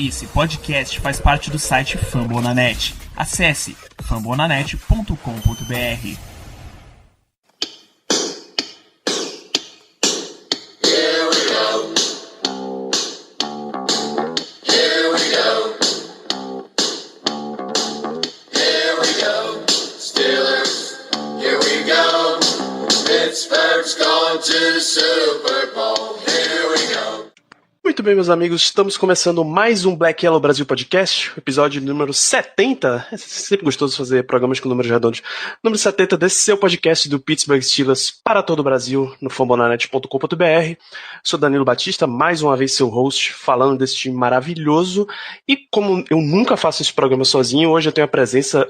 Esse podcast faz parte do site Fambonanet. Acesse fambonanet.com.br. Pittsburgh's gone to the Super Bowl. Here we go. Muito bem, meus amigos, estamos começando mais um Black Yellow Brasil Podcast, episódio número 70. É sempre gostoso fazer programas com números redondos. Número 70 desse seu podcast do Pittsburgh Steelers para todo o Brasil, no fambonanet.com.br. Sou Danilo Batista, mais uma vez seu host, falando desse time maravilhoso. E como eu nunca faço esse programa sozinho, hoje eu tenho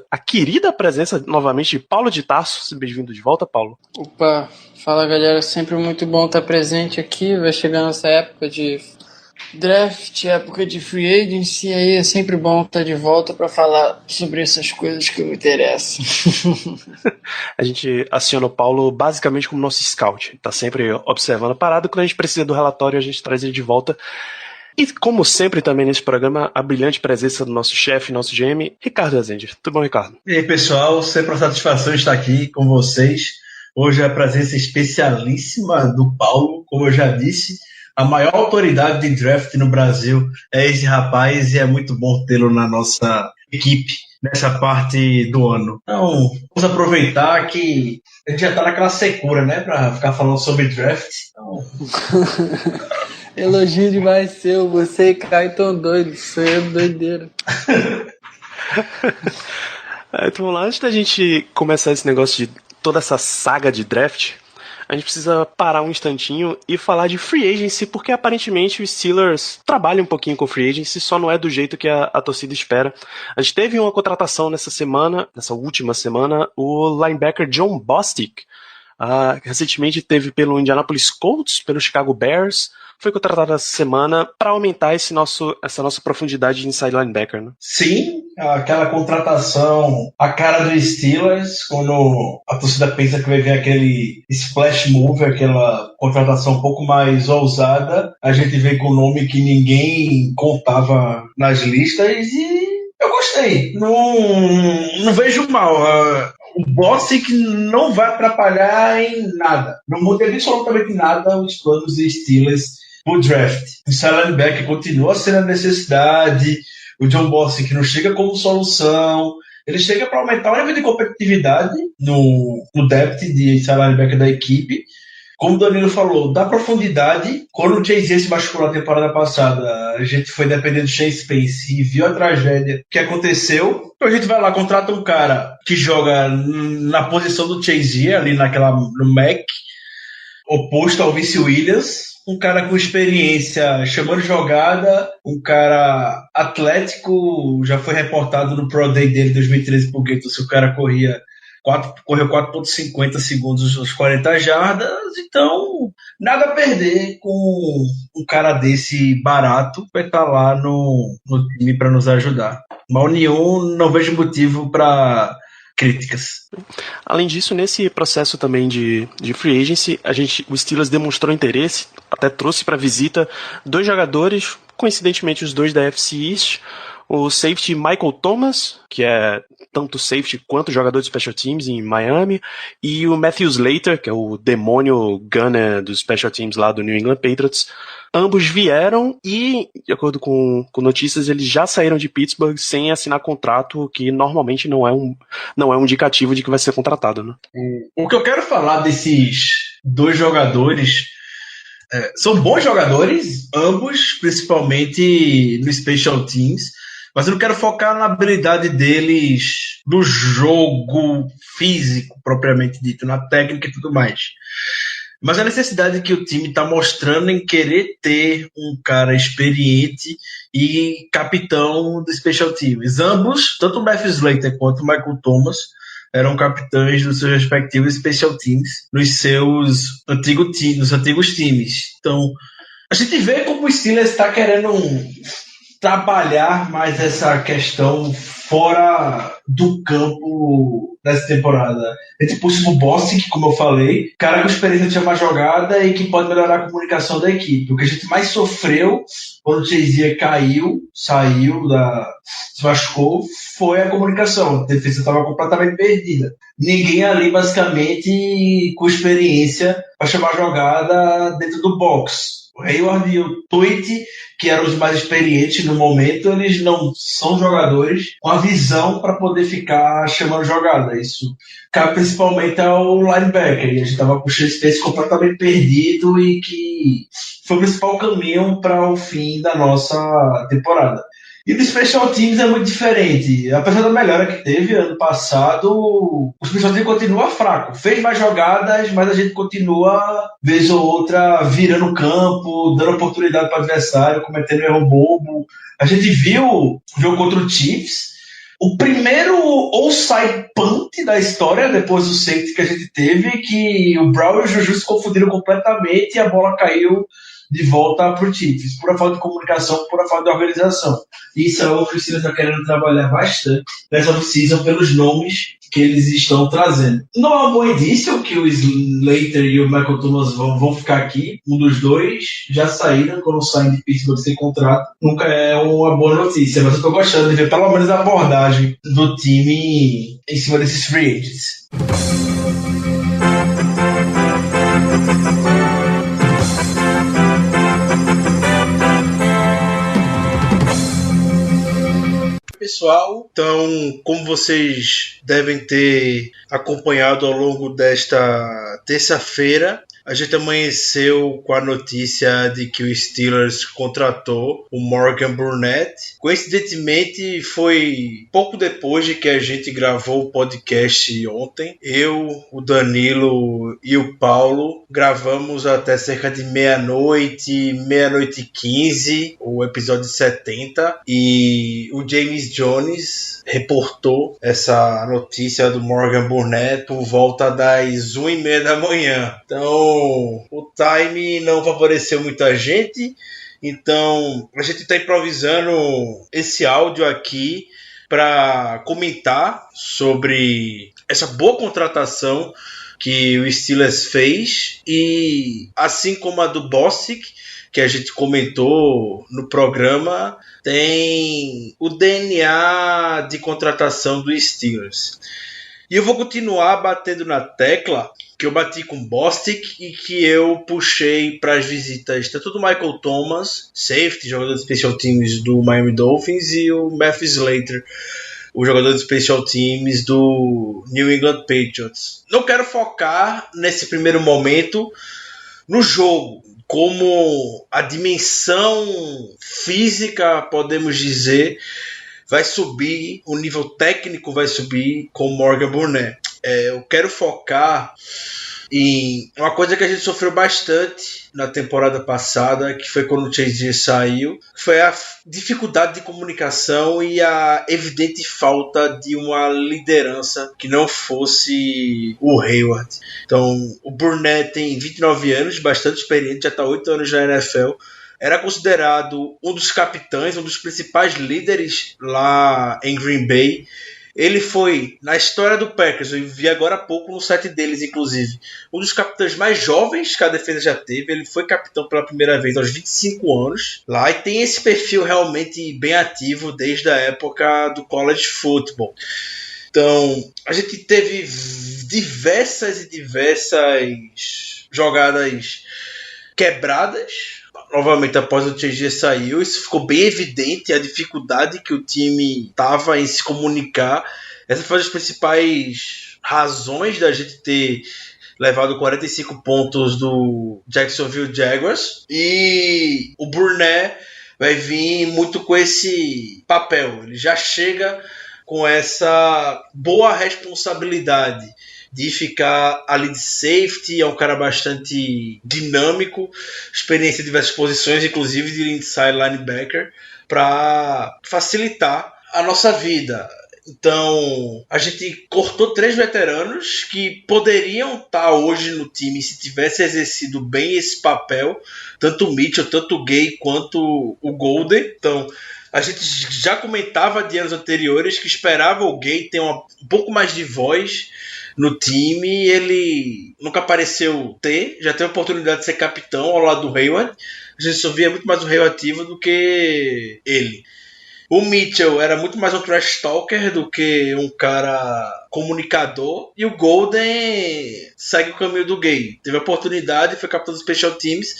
a querida presença novamente de Paulo de Tarso. Bem-vindo de volta, Paulo. Opa, fala galera, sempre muito bom estar presente aqui. Vai chegando essa época de draft, época de free agency, aí é sempre bom estar de volta para falar sobre essas coisas que me interessam. A gente aciona o Paulo basicamente como nosso scout, tá sempre observando a parada, quando a gente precisa do relatório a gente traz ele de volta. E como sempre também nesse programa, a brilhante presença do nosso chefe, nosso GM, Ricardo Azende. Tudo bom, Ricardo? E aí, pessoal, sempre uma satisfação estar aqui com vocês. Hoje é a presença especialíssima do Paulo, como eu já disse. A maior autoridade de draft no Brasil é esse rapaz e é muito bom tê-lo na nossa equipe nessa parte do ano. Então, vamos aproveitar que a gente já está naquela secura, né, para ficar falando sobre draft. Então... Elogio demais seu, você e Caio tão doidos, sou eu doideira. Então vamos lá, antes da gente começar esse negócio de toda essa saga de draft, a gente precisa parar um instantinho e falar de free agency, porque aparentemente os Steelers trabalham um pouquinho com free agency, só não é do jeito que a torcida espera. A gente teve uma contratação nessa última semana, o linebacker Jon Bostic, recentemente teve pelo Indianapolis Colts, pelo Chicago Bears, foi contratado essa semana para aumentar essa nossa profundidade de inside linebacker, né? Sim, aquela contratação, a cara dos Steelers, quando a torcida pensa que vai ver aquele splash move, aquela contratação um pouco mais ousada, a gente vê com o nome que ninguém contava nas listas e eu gostei. Não vejo mal. O Bostic não vai atrapalhar em nada. Não muda absolutamente nada os planos dos Steelers no draft. O inside linebacker continua sendo a necessidade. O Jon Bostic não chega como solução. Ele chega para aumentar o nível de competitividade no depth de inside linebacker da equipe. Como o Danilo falou, dá profundidade. Quando o Chase se machucou na temporada passada, a gente foi dependendo do Chase Spence e viu a tragédia que aconteceu. Então a gente vai lá, contrata um cara que joga na posição do Chase, ali no Mac, oposto ao Vince Williams. Um cara com experiência chamando jogada, um cara atlético, já foi reportado no Pro Day dele em 2013 por Gator, se o cara correu 4,50 segundos nos 40 jardas, então nada a perder com um cara desse barato, vai estar lá no time para nos ajudar. Mal nenhum, não vejo motivo para críticas. Além disso, nesse processo também de free agency, o Steelers demonstrou interesse, até trouxe para visita 2 jogadores, coincidentemente os 2 da FC East, o safety Michael Thomas, que é tanto safety quanto jogador de special teams em Miami, e o Matthew Slater, que é o demônio gunner dos special teams lá do New England Patriots. Ambos vieram e, de acordo com notícias, eles já saíram de Pittsburgh sem assinar contrato, que normalmente não é um indicativo de que vai ser contratado, né? O que eu quero falar desses 2 jogadores são bons jogadores, ambos, principalmente no special teams, mas eu não quero focar na habilidade deles no jogo físico, propriamente dito, na técnica e tudo mais. Mas a necessidade que o time está mostrando em querer ter um cara experiente e capitão do special teams. Ambos, tanto o Matthew Slater quanto o Michael Thomas, eram capitães dos seus respectivos special teams nos seus antigos times. Então, a gente vê como o Steelers está querendo trabalhar mais essa questão fora do campo nessa temporada. A gente pôs o Bostic, como eu falei, cara com experiência de chamar jogada e que pode melhorar a comunicação da equipe. O que a gente mais sofreu quando o Chazier saiu, se machucou, foi a comunicação. A defesa estava completamente perdida. Ninguém ali, basicamente, com experiência para chamar jogada dentro do box. O Hayward e o Tweet, que eram os mais experientes no momento, eles não são jogadores com a visão para poder ficar chamando jogada. Isso cabe principalmente ao linebacker. E a gente estava com o Chase Space completamente perdido e que foi o principal caminho para o fim da nossa temporada. E do Special Teams é muito diferente. Apesar da melhora que teve ano passado, o Special Teams continua fraco. Fez mais jogadas, mas a gente continua, vez ou outra, virando o campo, dando oportunidade para o adversário, cometendo erro bobo. A gente viu o jogo contra o Chiefs, o primeiro outside punt da história, depois do safety que a gente teve, que o Brown e o Juju se confundiram completamente e a bola caiu de volta para o Chiefs. Pura falta de comunicação, pura falta de organização. Isso é o que o Steelers está querendo trabalhar bastante nessa off-season pelos nomes que eles estão trazendo. Não é um bom indício que o Slater e o Michael Thomas vão ficar aqui. Um dos dois já saíram quando saem de Pittsburgh sem contrato. Nunca é uma boa notícia, mas eu estou gostando de ver pelo menos a abordagem do time em cima desses free agents. Pessoal, então, como vocês devem ter acompanhado ao longo desta terça-feira, a gente amanheceu com a notícia de que o Steelers contratou o Morgan Burnett. Coincidentemente, foi pouco depois de que a gente gravou o podcast ontem. Eu, o Danilo e o Paulo gravamos até cerca de meia-noite e 15, o episódio 70. E o James Jones reportou essa notícia do Morgan Burnett por volta das 1h30 da manhã. Então, o time não favoreceu muita gente, então a gente está improvisando esse áudio aqui para comentar sobre essa boa contratação que o Steelers fez, e assim como a do Bostic, que a gente comentou no programa, tem o DNA de contratação do Steelers. E eu vou continuar batendo na tecla que eu bati com Bostic e que eu puxei para as visitas tanto do Michael Thomas, safety, jogador de special teams do Miami Dolphins, e o Matthew Slater, o jogador de special teams do New England Patriots. Não quero focar nesse primeiro momento no jogo, como a dimensão física, podemos dizer, vai subir, o nível técnico vai subir com Morgan Burnett. Eu quero focar em uma coisa que a gente sofreu bastante na temporada passada, que foi quando o Chazier saiu, que foi a dificuldade de comunicação e a evidente falta de uma liderança que não fosse o Hayward. Então, o Burnett tem 29 anos, bastante experiente, já está 8 anos na NFL, era considerado um dos capitães, um dos principais líderes lá em Green Bay. Ele foi, na história do Packers, eu vi agora há pouco no site deles, inclusive, um dos capitães mais jovens que a defesa já teve. Ele foi capitão pela primeira vez aos 25 anos lá, e tem esse perfil realmente bem ativo desde a época do college football. Então, a gente teve diversas jogadas quebradas. Novamente, após o Chazier saiu, isso ficou bem evidente, a dificuldade que o time estava em se comunicar. Essa foi uma das principais razões da gente ter levado 45 pontos do Jacksonville Jaguars. E o Burnett vai vir muito com esse papel. Ele já chega com essa boa responsabilidade de ficar ali de safety. É um cara bastante dinâmico, experiência em diversas posições, inclusive de inside linebacker, para facilitar a nossa vida. Então, a gente cortou 3 veteranos que poderiam estar hoje no time se tivesse exercido bem esse papel, tanto o Mitchell, tanto o Gay quanto o Golden. Então, A gente já comentava de anos anteriores que esperava o Gay ter um pouco mais de voz no time. Ele nunca pareceu ter, já teve a oportunidade de ser capitão ao lado do Hayward. A gente só via muito mais o Hayward ativo do que ele. O Mitchell era muito mais um trash talker do que um cara comunicador. E o Golden segue o caminho do Gay. Teve a oportunidade, foi capitão dos Special Teams.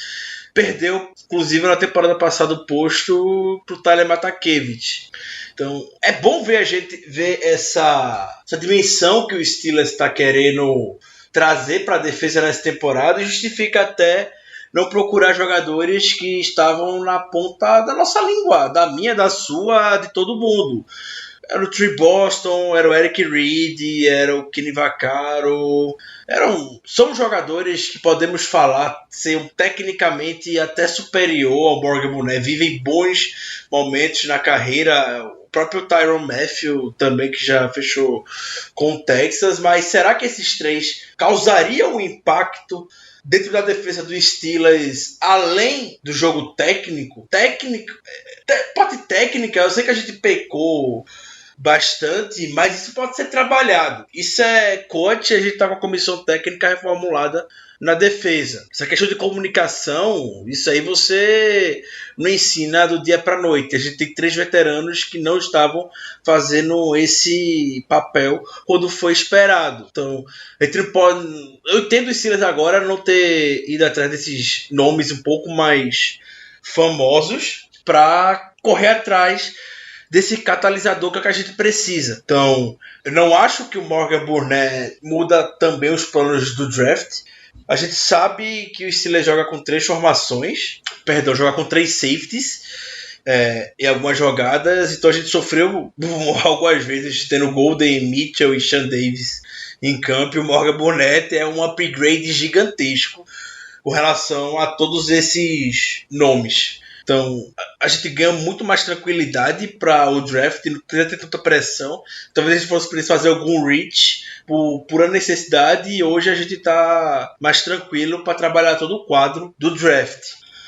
Perdeu, inclusive, na temporada passada o posto pro Tyler Matakevich. Então, é bom ver a gente ver essa dimensão que o Steelers está querendo trazer para a defesa nessa temporada, e justifica até não procurar jogadores que estavam na ponta da nossa língua, da minha, da sua, de todo mundo. Era o Trey Boston, era o Eric Reed, era o Kenny Vaccaro. São jogadores que podemos falar ser tecnicamente até superior ao Morgan Burnett. Vivem bons momentos na carreira. O próprio Tyrann Mathieu também, que já fechou com o Texas. Mas será que esses três causariam um impacto dentro da defesa do Steelers, além do jogo técnico? Parte técnica, eu sei que a gente pecou bastante, mas isso pode ser trabalhado. Isso é coach, a gente tá com a comissão técnica reformulada na defesa. Essa questão de comunicação, isso aí você não ensina do dia para noite. A gente tem 3 veteranos que não estavam fazendo esse papel quando foi esperado. Então, eu entendo os Steelers agora não ter ido atrás desses nomes um pouco mais famosos para correr atrás desse catalisador que a gente precisa. Então, eu não acho que o Morgan Burnett muda também os planos do draft. A gente sabe que o Steelers joga com 3 formações, joga com 3 safeties em algumas jogadas, então a gente sofreu algumas vezes tendo Golden, Mitchell e Sean Davis em campo, e o Morgan Burnett é um upgrade gigantesco com relação a todos esses nomes. Então, a gente ganha muito mais tranquilidade para o draft, não precisa ter tanta pressão. Talvez a gente fosse fazer algum reach por pura necessidade, e hoje a gente está mais tranquilo para trabalhar todo o quadro do draft.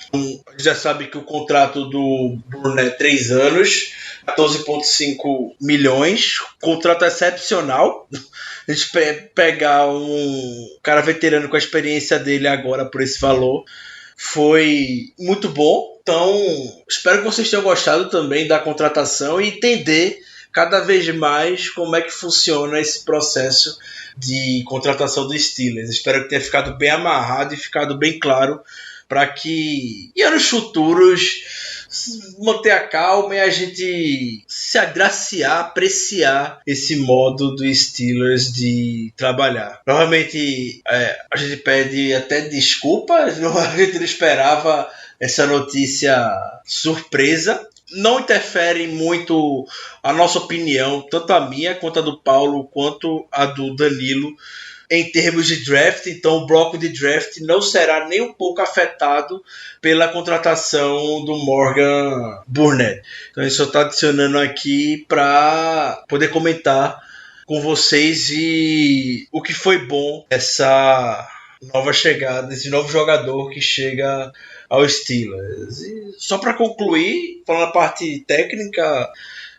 Então, a gente já sabe que o contrato do Burnett é 3 anos, 14,5 milhões, contrato excepcional. A gente pegar um cara veterano com a experiência dele agora por esse valor foi muito bom. Então, espero que vocês tenham gostado também da contratação e entender cada vez mais como é que funciona esse processo de contratação do Steelers. Espero que tenha ficado bem amarrado e ficado bem claro para que em anos futuros manter a calma e a gente se agraciar, apreciar esse modo do Steelers de trabalhar. Novamente, a gente pede até desculpas, a gente não esperava essa notícia surpresa. Não interfere muito a nossa opinião, tanto a minha quanto a do Paulo, quanto a do Danilo, em termos de draft. Então o bloco de draft não será nem um pouco afetado pela contratação do Morgan Burnett. Então a gente só está adicionando aqui para poder comentar com vocês e o que foi bom essa nova chegada, esse novo jogador que chega ao Steelers. E só para concluir, falando a parte técnica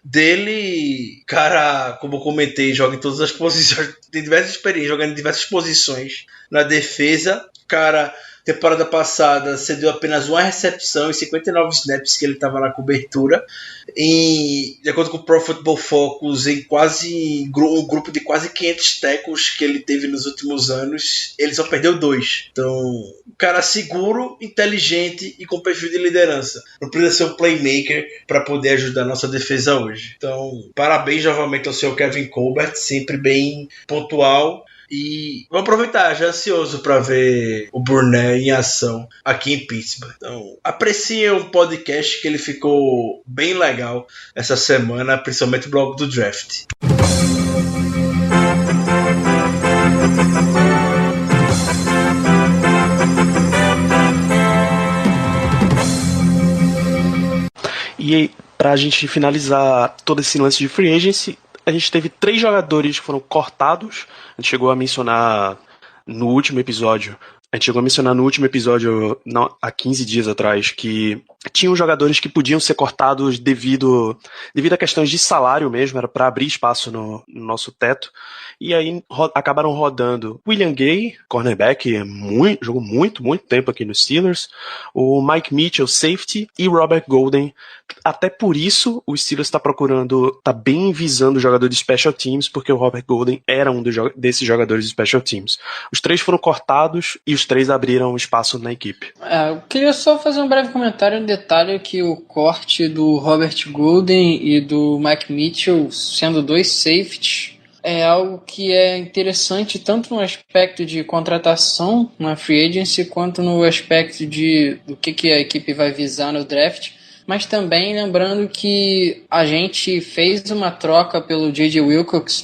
dele, cara, como eu comentei, joga em todas as posições, tem diversas experiências, jogando em diversas posições na defesa. Cara, temporada passada cedeu apenas uma recepção em 59 snaps que ele estava na cobertura. De acordo com o Pro Football Focus, em um grupo de quase 500 tackles que ele teve nos últimos anos, ele só perdeu 2. Então, um cara seguro, inteligente e com perfil de liderança. Não precisa ser um playmaker para poder ajudar a nossa defesa hoje. Então, parabéns novamente ao seu Kevin Colbert, sempre bem pontual. E vou aproveitar, já ansioso para ver o Burnett em ação aqui em Pittsburgh. Então, apreciem o podcast, que ele ficou bem legal essa semana, principalmente o bloco do draft. E para a gente finalizar todo esse lance de free agency, a gente teve 3 jogadores que foram cortados. A gente chegou a mencionar no último episódio A gente chegou a mencionar no último episódio, há 15 dias atrás, que tinham jogadores que podiam ser cortados devido a questões de salário mesmo, era para abrir espaço no nosso teto. E aí acabaram rodando William Gay, cornerback, jogou muito tempo aqui nos Steelers, o Mike Mitchell, safety, e Robert Golden. Até por isso, o Steelers tá bem visando o jogador de Special Teams, porque o Robert Golden era um desses jogadores de Special Teams. Os 3 foram cortados e os 3 abriram espaço na equipe. Eu queria só fazer um breve comentário, um detalhe que o corte do Robert Golden e do Mike Mitchell, sendo 2 safeties, é algo que é interessante tanto no aspecto de contratação na free agency, quanto no aspecto do que a equipe vai visar no draft. Mas também lembrando que a gente fez uma troca pelo J.J. Wilcox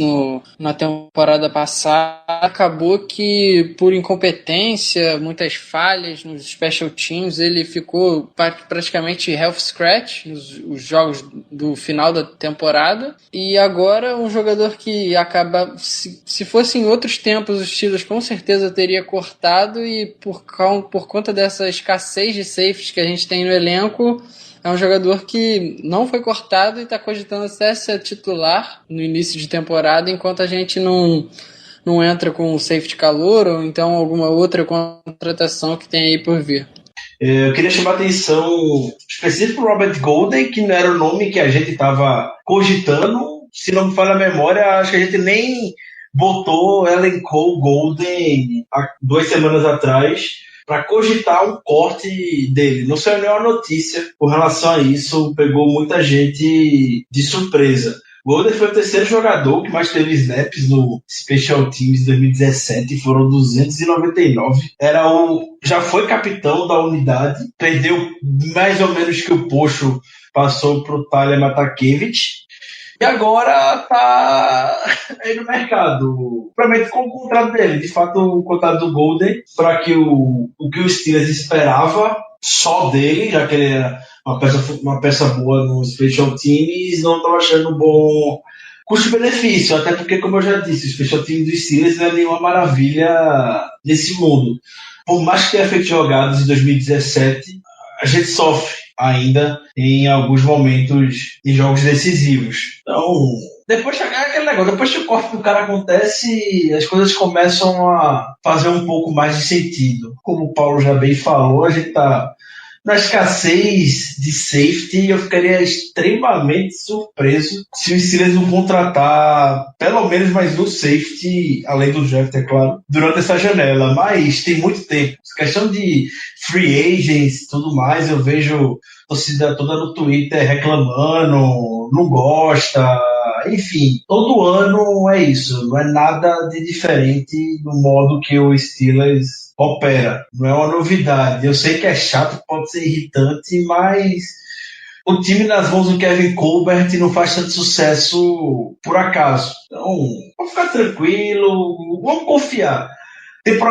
na temporada passada. Acabou que, por incompetência, muitas falhas nos special teams, ele ficou praticamente health scratch nos jogos do final da temporada. E agora um jogador que acaba, se fosse em outros tempos, os Steelers com certeza teria cortado, e por conta dessa escassez de safeties que a gente tem no elenco, é um jogador que não foi cortado e está cogitando até ser titular no início de temporada, enquanto a gente não entra com um safety calor ou então alguma outra contratação que tem aí por vir. Eu queria chamar a atenção específico para o Robert Golden, que não era o nome que a gente estava cogitando. Se não me falha a memória, acho que a gente nem elencou Golden há 2 semanas atrás para cogitar um corte dele. Não saiu nenhuma notícia com relação a isso, pegou muita gente de surpresa. Golden foi o 3º jogador que mais teve snaps no Special Teams 2017, foram 299. Já foi capitão da unidade, perdeu mais ou menos que o Pocho passou para o Tyler Matakevich. E agora tá aí no mercado. Provavelmente com o contrato dele. De fato, o contrato do Golden, para que o que o Steelers esperava só dele, já que ele era uma peça boa no Special Teams, não estava achando um bom custo-benefício. Até porque, como eu já disse, o Special Teams do Steelers não é nenhuma maravilha nesse mundo. Por mais que tenha feito jogadas em 2017, a gente sofre ainda em alguns momentos em jogos decisivos. Então, depois chegar aquele negócio, depois que o corte do cara acontece, as coisas começam a fazer um pouco mais de sentido. Como o Paulo já bem falou, a gente tá na escassez de safety. Eu ficaria extremamente surpreso se o Steelers não contratar pelo menos mais um safety, além do draft, é claro, durante essa janela. Mas tem muito tempo. Questão de free agents e tudo mais, eu vejo a torcida toda no Twitter reclamando, não gosta. Enfim, todo ano é isso. Não é nada de diferente do modo que o Steelers opera. Não é uma novidade. Eu sei que é chato, pode ser irritante, mas o time nas mãos do Kevin Colbert não faz tanto sucesso por acaso. Então, vamos ficar tranquilo, vamos confiar.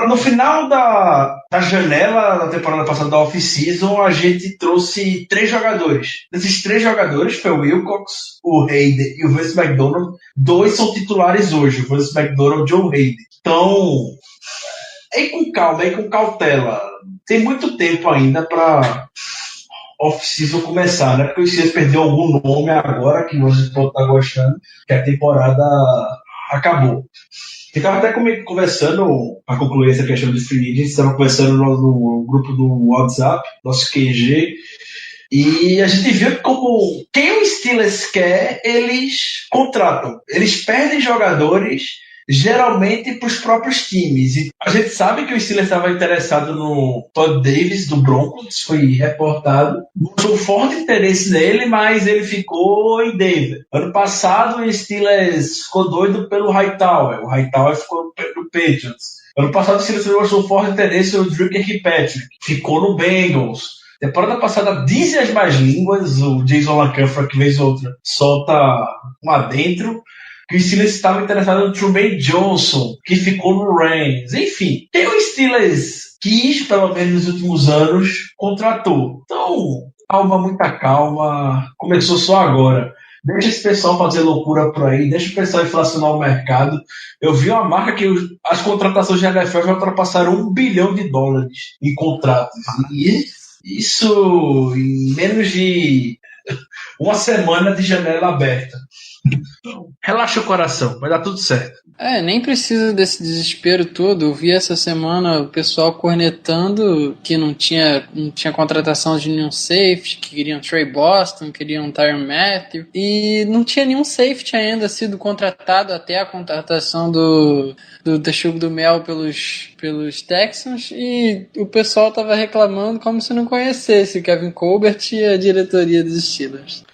No final da janela da temporada passada da off-season, a gente trouxe 3 jogadores. Desses 3 jogadores foi o Wilcox, o Hayden e o Vance McDonald. 2 são titulares hoje, o Vance McDonald e o Hayden. Então, aí com calma, aí com cautela. Tem muito tempo ainda para off-season começar, né? Porque o Steelers perdeu algum nome agora que vocês podem estar gostando, que a temporada acabou. Ficava até conversando, para concluir essa questão de free agents, estava conversando no grupo do WhatsApp, nosso QG, e a gente viu como quem o Steelers quer, eles contratam. Eles perdem jogadores geralmente para os próprios times. E a gente sabe que o Steelers estava interessado no Todd Davis, do Broncos, foi reportado. Mostrou um forte interesse nele, mas ele ficou em Denver. Ano passado, o Steelers ficou doido pelo Hightower. O Hightower ficou no Patriots. Ano passado, o Steelers mostrou um forte interesse no Drew Kirkpatrick. Ficou no Bengals. Temporada passada, dizem as más línguas, o Jason LaCanfra, que vez ou outra, solta um adentro, que o Steelers estava interessado no Trumaine Johnson, que ficou no Rams. Enfim, quem o Steelers quis, pelo menos nos últimos anos, contratou. Então, calma, muita calma. Começou só agora. Deixa esse pessoal fazer loucura por aí, deixa o pessoal inflacionar o mercado. Eu vi uma marca que as contratações de NFL já ultrapassaram $1 bilhão em contratos. E isso em menos de uma semana de janela aberta. Relaxa o coração, vai dar tudo certo. Nem precisa desse desespero todo. Eu vi essa semana o pessoal cornetando que não tinha contratação de nenhum safety, que queriam Trey Boston, queriam Tyrann Mathieu, e não tinha nenhum safety ainda sido contratado até a contratação do Texugo do Mel pelos Texans, e o pessoal tava reclamando como se não conhecesse Kevin Colbert e a diretoria dos Steelers.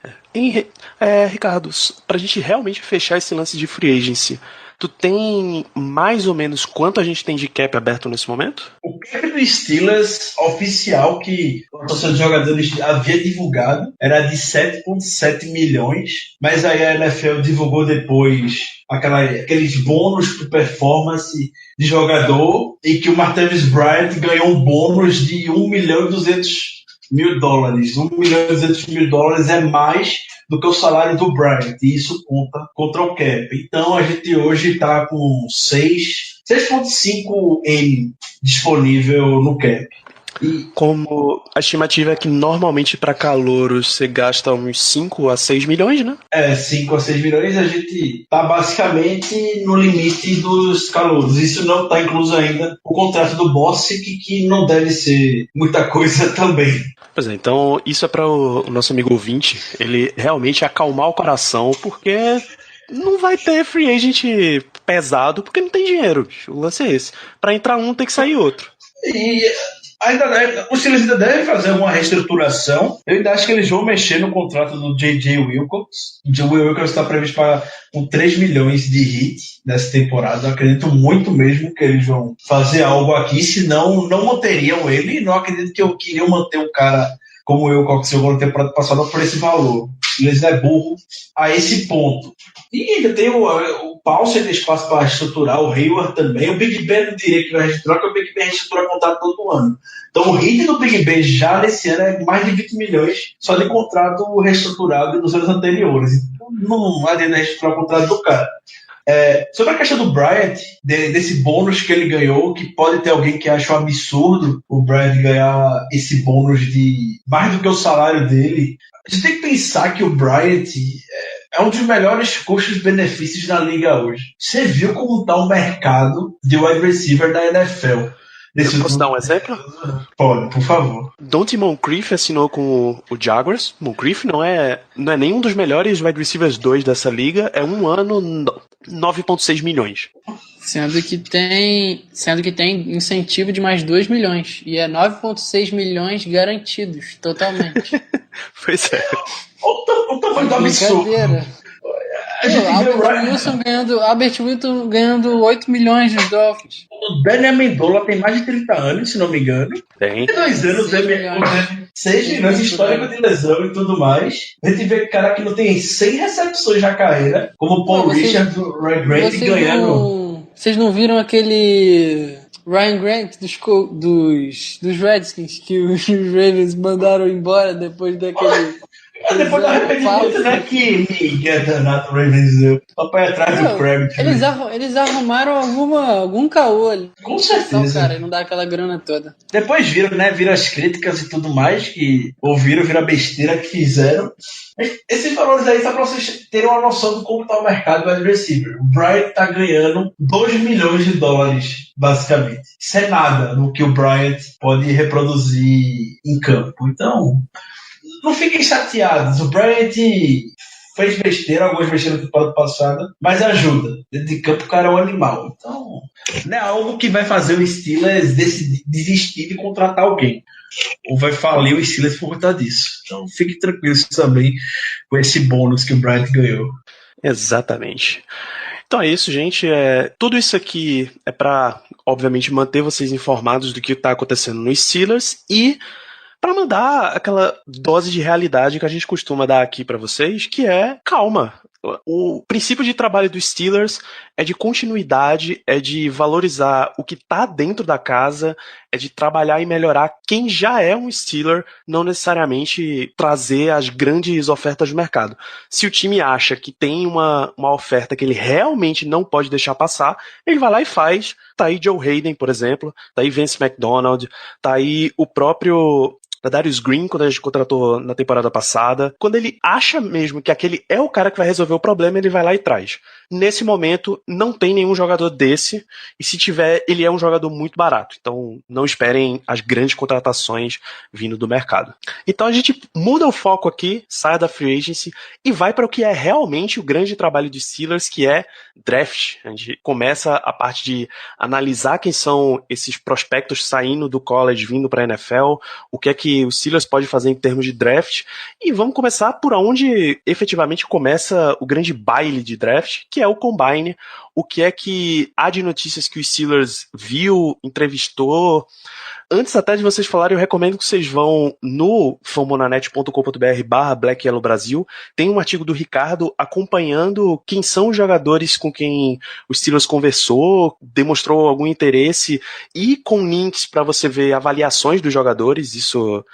Ricardo, pra gente realmente fechar esse lance de free agency, tu tem mais ou menos quanto a gente tem de cap aberto nesse momento? O cap do Steelers oficial que a torcida de jogadores havia divulgado era de 7,7 milhões, mas aí a NFL divulgou depois aqueles bônus por performance de jogador, e que o Martavis Bryant ganhou um bônus de $1,2 milhão. $1,2 milhão é mais do que o salário do Bryant, e isso conta contra o cap. Então a gente hoje está com 6,5 M disponível no cap. E como a estimativa é que normalmente para calouros você gasta uns 5 a 6 milhões, né? 5 a 6 milhões, a gente tá basicamente no limite dos calouros. Isso não tá incluso ainda o contrato do Bossic, que não deve ser muita coisa também. Pois é, então isso é para o nosso amigo ouvinte, ele realmente acalmar o coração, porque não vai ter free agent pesado, porque não tem dinheiro, bicho. O lance é esse. Para entrar um tem que sair outro. E os Steelers ainda devem fazer uma reestruturação. Eu ainda acho que eles vão mexer no contrato do J.J. Wilcox. O J.J. Wilcox está previsto para com 3 milhões de hit nessa temporada. Eu acredito muito mesmo que eles vão fazer algo aqui, senão não manteriam ele. Não acredito que eu queria manter um cara como o Wilcox na temporada passada por esse valor. Eles é burro a esse ponto. E ainda tem o Paulson, tem espaço para reestruturar, o Hayward também. O Big Ben não diria que vai reestruturar, porque o Big Ben reestrutura contrato todo ano. Então o hit do Big Ben já nesse ano é mais de 20 milhões só de contrato reestruturado nos anos anteriores. Então não adianta reestruturar o contrato do cara. Sobre a questão do Bryant, desse bônus que ele ganhou, que pode ter alguém que acha um absurdo o Bryant ganhar esse bônus de mais do que o salário dele. A gente tem que pensar que o Bryant é um dos melhores custos-benefícios da liga hoje. Você viu como está o mercado de wide receiver da NFL? Posso dar um exemplo? Pode, por favor. Dante Moncrief assinou com o Jaguars. Moncrief não é nenhum dos melhores wide receivers 2 dessa liga. É um ano 9,6 milhões. Sendo que tem incentivo de mais 2 milhões. E é 9,6 milhões garantidos, totalmente. Pois é. O tamanho do absurdo. Albert Wilson ganhando 8 milhões nos Dolphins. O Danny Amendola tem mais de 30 anos, se não me engano. Tem. 2 anos, 6 milhões, histórico de lesão e tudo mais. A gente vê cara que não tem 100 recepções na carreira, como o Paul Richards, o Ryan Grant ganhando. Vocês não viram aquele Ryan Grant dos Redskins que os Ravens mandaram embora depois daquele... Depois do arrependimento, né? Que ninguém danado o Ravens deu. Só pra ir atrás do Kravitz. Eles arrumaram algum caô ali. Com certeza. Então, cara, não dá aquela grana toda. Depois viram, né? Viram as críticas e tudo mais que ouviram, viram a besteira que fizeram. Esses valores aí, só pra vocês terem uma noção de como tá o mercado do wide receiver. O Bryant tá ganhando $2 milhões, basicamente. Isso é nada no que o Bryant pode reproduzir em campo. Então... não fiquem chateados. O Bryant fez besteira, algumas besteiras na temporada passada, mas ajuda. Dentro de campo o cara é um animal. Então, não é algo que vai fazer o Steelers desistir de contratar alguém. Ou vai falir o Steelers por conta disso. Então, fiquem tranquilos também com esse bônus que o Bryant ganhou. Exatamente. Então é isso, gente. Tudo isso aqui é para, obviamente, manter vocês informados do que está acontecendo no Steelers e para mandar aquela dose de realidade que a gente costuma dar aqui para vocês, que é calma. O princípio de trabalho dos Steelers é de continuidade, é de valorizar o que está dentro da casa, é de trabalhar e melhorar quem já é um Steeler, não necessariamente trazer as grandes ofertas do mercado. Se o time acha que tem uma oferta que ele realmente não pode deixar passar, ele vai lá e faz. Tá aí Joe Hayden, por exemplo, tá aí Vince McDonald, tá aí o próprio Darius Green, quando a gente contratou na temporada passada. Quando ele acha mesmo que aquele é o cara que vai resolver o problema, ele vai lá e traz. Nesse momento, não tem nenhum jogador desse, e se tiver, ele é um jogador muito barato. Então, não esperem as grandes contratações vindo do mercado. Então, a gente muda o foco aqui, sai da free agency e vai para o que é realmente o grande trabalho de Steelers, que é draft. A gente começa a parte de analisar quem são esses prospectos saindo do college, vindo para a NFL, o que é que o Steelers pode fazer em termos de draft, e vamos começar por onde efetivamente começa o grande baile de draft, que é o Combine. O que é que há de notícias que o Steelers viu, entrevistou. Antes até de vocês falarem, eu recomendo que vocês vão no fambonanet.com.br/Black Yellow Brasil. Tem um artigo do Ricardo acompanhando quem são os jogadores com quem o Steelers conversou, demonstrou algum interesse, e com links para você ver avaliações dos jogadores. Isso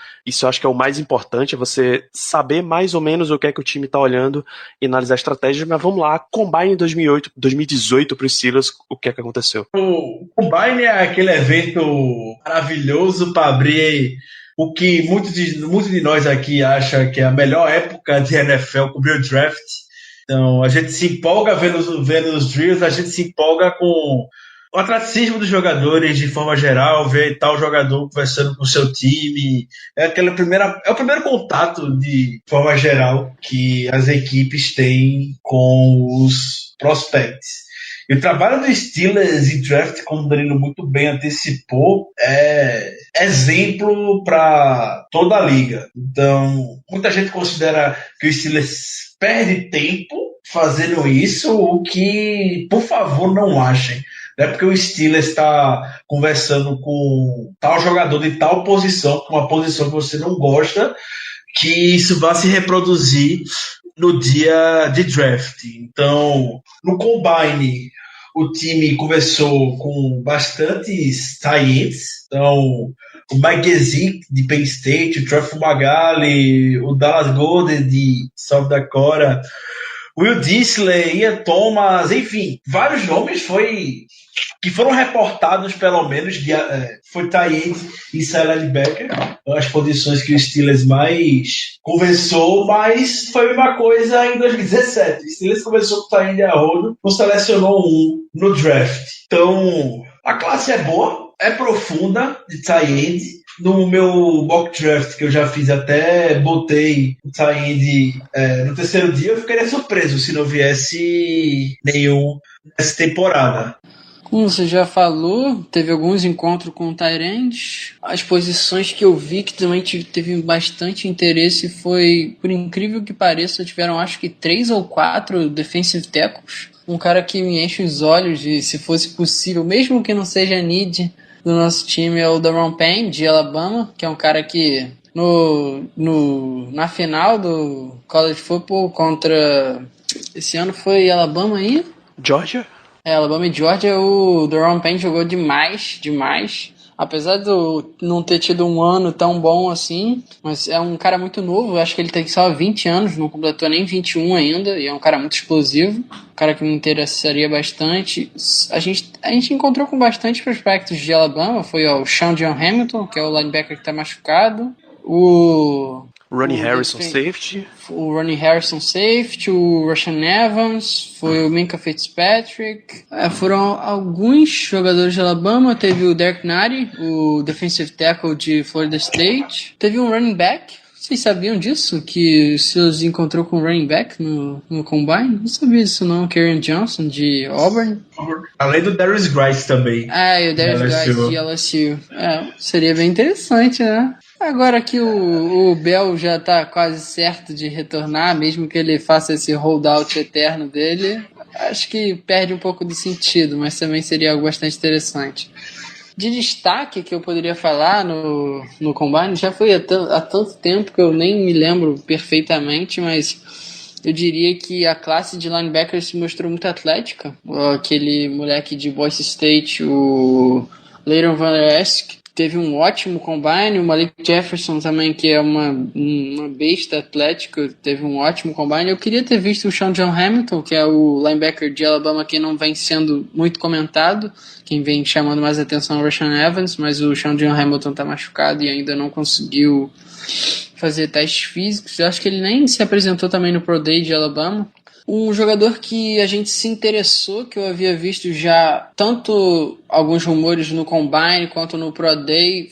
eu acho que é o mais importante, é você saber mais ou menos o que é que o time está olhando e analisar estratégias. Mas vamos lá, Combine 2018 para os Steelers, o que é que aconteceu? O Combine é aquele evento maravilhoso para abrir o que muitos de nós aqui acham que é a melhor época de NFL, cobrir o draft. Então, a gente se empolga vendo os drills, a gente se empolga com o atleticismo dos jogadores de forma geral, ver tal jogador conversando com o seu time. É o primeiro contato de forma geral que as equipes têm com os prospects. E o trabalho do Steelers em draft, como o Danilo muito bem antecipou, é exemplo para toda a liga. Então, muita gente considera que o Steelers perde tempo fazendo isso, o que, por favor, não achem. Não é porque o Steelers está conversando com tal jogador de tal posição, com uma posição que você não gosta, que isso vai se reproduzir no dia de draft. Então, no Combine, o time começou com bastantes tie-ins. Então, o Mike Gesicki, de Penn State, o Trevor Magali, o Dallas Golden, de South Dakota, Will Dissly, Ian Thomas, enfim, vários nomes que foram reportados, pelo menos, foi tie-end e inside linebacker, as posições que o Steelers mais conversou, mas foi a mesma coisa em 2017. O Steelers começou com tie-end a rodo, não selecionou um no draft. Então, a classe é boa, é profunda de tie-end. No meu mock draft, que eu já fiz, até botei o tie-end no terceiro dia, eu ficaria surpreso se não viesse nenhum nessa temporada. Como você já falou, teve alguns encontros com o Tyrande. As posições que eu vi que também teve bastante interesse foi, por incrível que pareça, tiveram acho que 3 ou 4 defensive tackles. Um cara que me enche os olhos de, se fosse possível, mesmo que não seja need do nosso time, é o Daron Payne, de Alabama, que é um cara que na final do College Football contra... Esse ano foi Alabama aí? Georgia? Alabama e Georgia, o Daron Payne jogou demais. Apesar de não ter tido um ano tão bom assim, mas é um cara muito novo, acho que ele tem só 20 anos, não completou nem 21 ainda, e é um cara muito explosivo, um cara que me interessaria bastante. A gente encontrou com bastante prospectos de Alabama, foi o Sean John Hamilton, que é o linebacker que está machucado, o Ronnie Harrison, safety. O Ronnie Harrison, safety. O Rashaan Evans. Foi o Minkah Fitzpatrick. Foram alguns jogadores de Alabama. Teve o Derek Nady, o defensive tackle de Florida State. Teve um running back. Vocês sabiam disso? Que o Steelers encontrou com um running back no Combine? Não sabia disso não. Karen Johnson, de Auburn. Além do Darius Grice também. E o Darius Grice de LSU. Seria bem interessante, né? Agora que o Bell já está quase certo de retornar, mesmo que ele faça esse holdout eterno dele, acho que perde um pouco de sentido, mas também seria algo bastante interessante. De destaque que eu poderia falar no Combine, já foi há tanto tempo que eu nem me lembro perfeitamente, mas eu diria que a classe de linebackers se mostrou muito atlética. Aquele moleque de Boise State, o Leighton Van Der Esch, teve um ótimo combine. O Malik Jefferson também, que é uma besta atlética, teve um ótimo combine. Eu queria ter visto o Sean John Hamilton, que é o linebacker de Alabama, que não vem sendo muito comentado. Quem vem chamando mais atenção é o Rashaan Evans, mas o Sean John Hamilton está machucado e ainda não conseguiu fazer testes físicos. Eu acho que ele nem se apresentou também no Pro Day de Alabama. Um jogador que a gente se interessou, que eu havia visto já tanto alguns rumores no Combine quanto no Pro Day,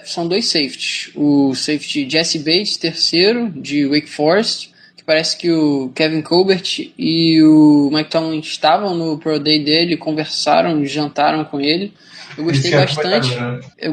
são dois safeties. O safety Jesse Bates, terceiro, de Wake Forest, que parece que o Kevin Colbert e o Mike Tomlin estavam no Pro Day dele, conversaram, jantaram com ele. Eu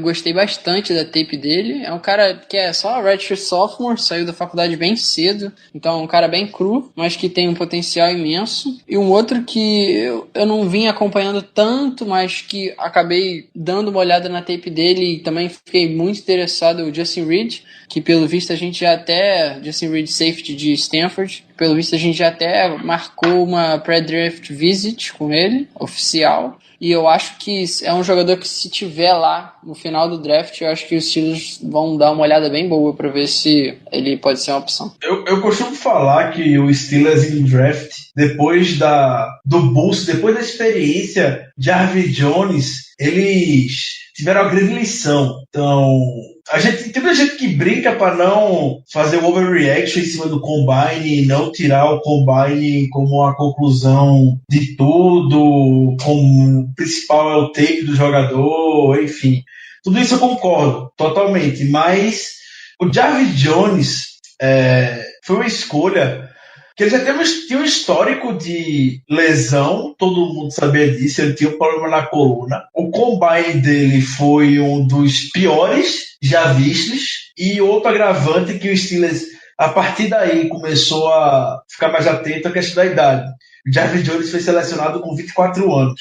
gostei bastante da tape dele. É um cara que é só redshirt sophomore, saiu da faculdade bem cedo, então é um cara bem cru, mas que tem um potencial imenso. E um outro que eu não vim acompanhando tanto, mas que acabei dando uma olhada na tape dele e também fiquei muito interessado, o Justin Reed, que pelo visto a gente já até, Justin Reed, safety de Stanford, pelo visto a gente já até marcou uma pré-draft visit com ele, oficial. E eu acho que é um jogador que, se tiver lá no final do draft, eu acho que os Steelers vão dar uma olhada bem boa para ver se ele pode ser uma opção. Eu costumo falar que o Steelers em draft, depois do boost, depois da experiência de Harvey Jones, eles tiveram a grande lição. Então, tem muita gente que brinca para não fazer o overreaction em cima do Combine, não tirar o Combine como a conclusão de tudo, como o principal é o tape do jogador, enfim. Tudo isso eu concordo totalmente, mas o Jarvis Jones foi uma escolha que ele já tinha um histórico de lesão, todo mundo sabia disso, ele tinha um problema na coluna. O combine dele foi um dos piores já vistos, e outro agravante que o Steelers, a partir daí, começou a ficar mais atento à questão da idade. O Jarvis Jones foi selecionado com 24 anos.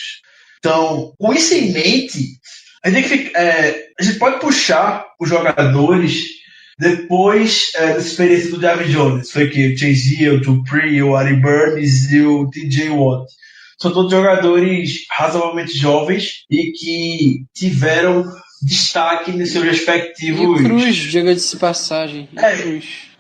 Então, com isso em mente, a gente pode puxar os jogadores depois dessa experiência do Jarvis Jones. Foi que o Chase Hill, o Dupree, o Ari Burns e o TJ Watt. São todos jogadores razoavelmente jovens e que tiveram destaque nos seus respectivos... E o Cruz, diga-se de passagem.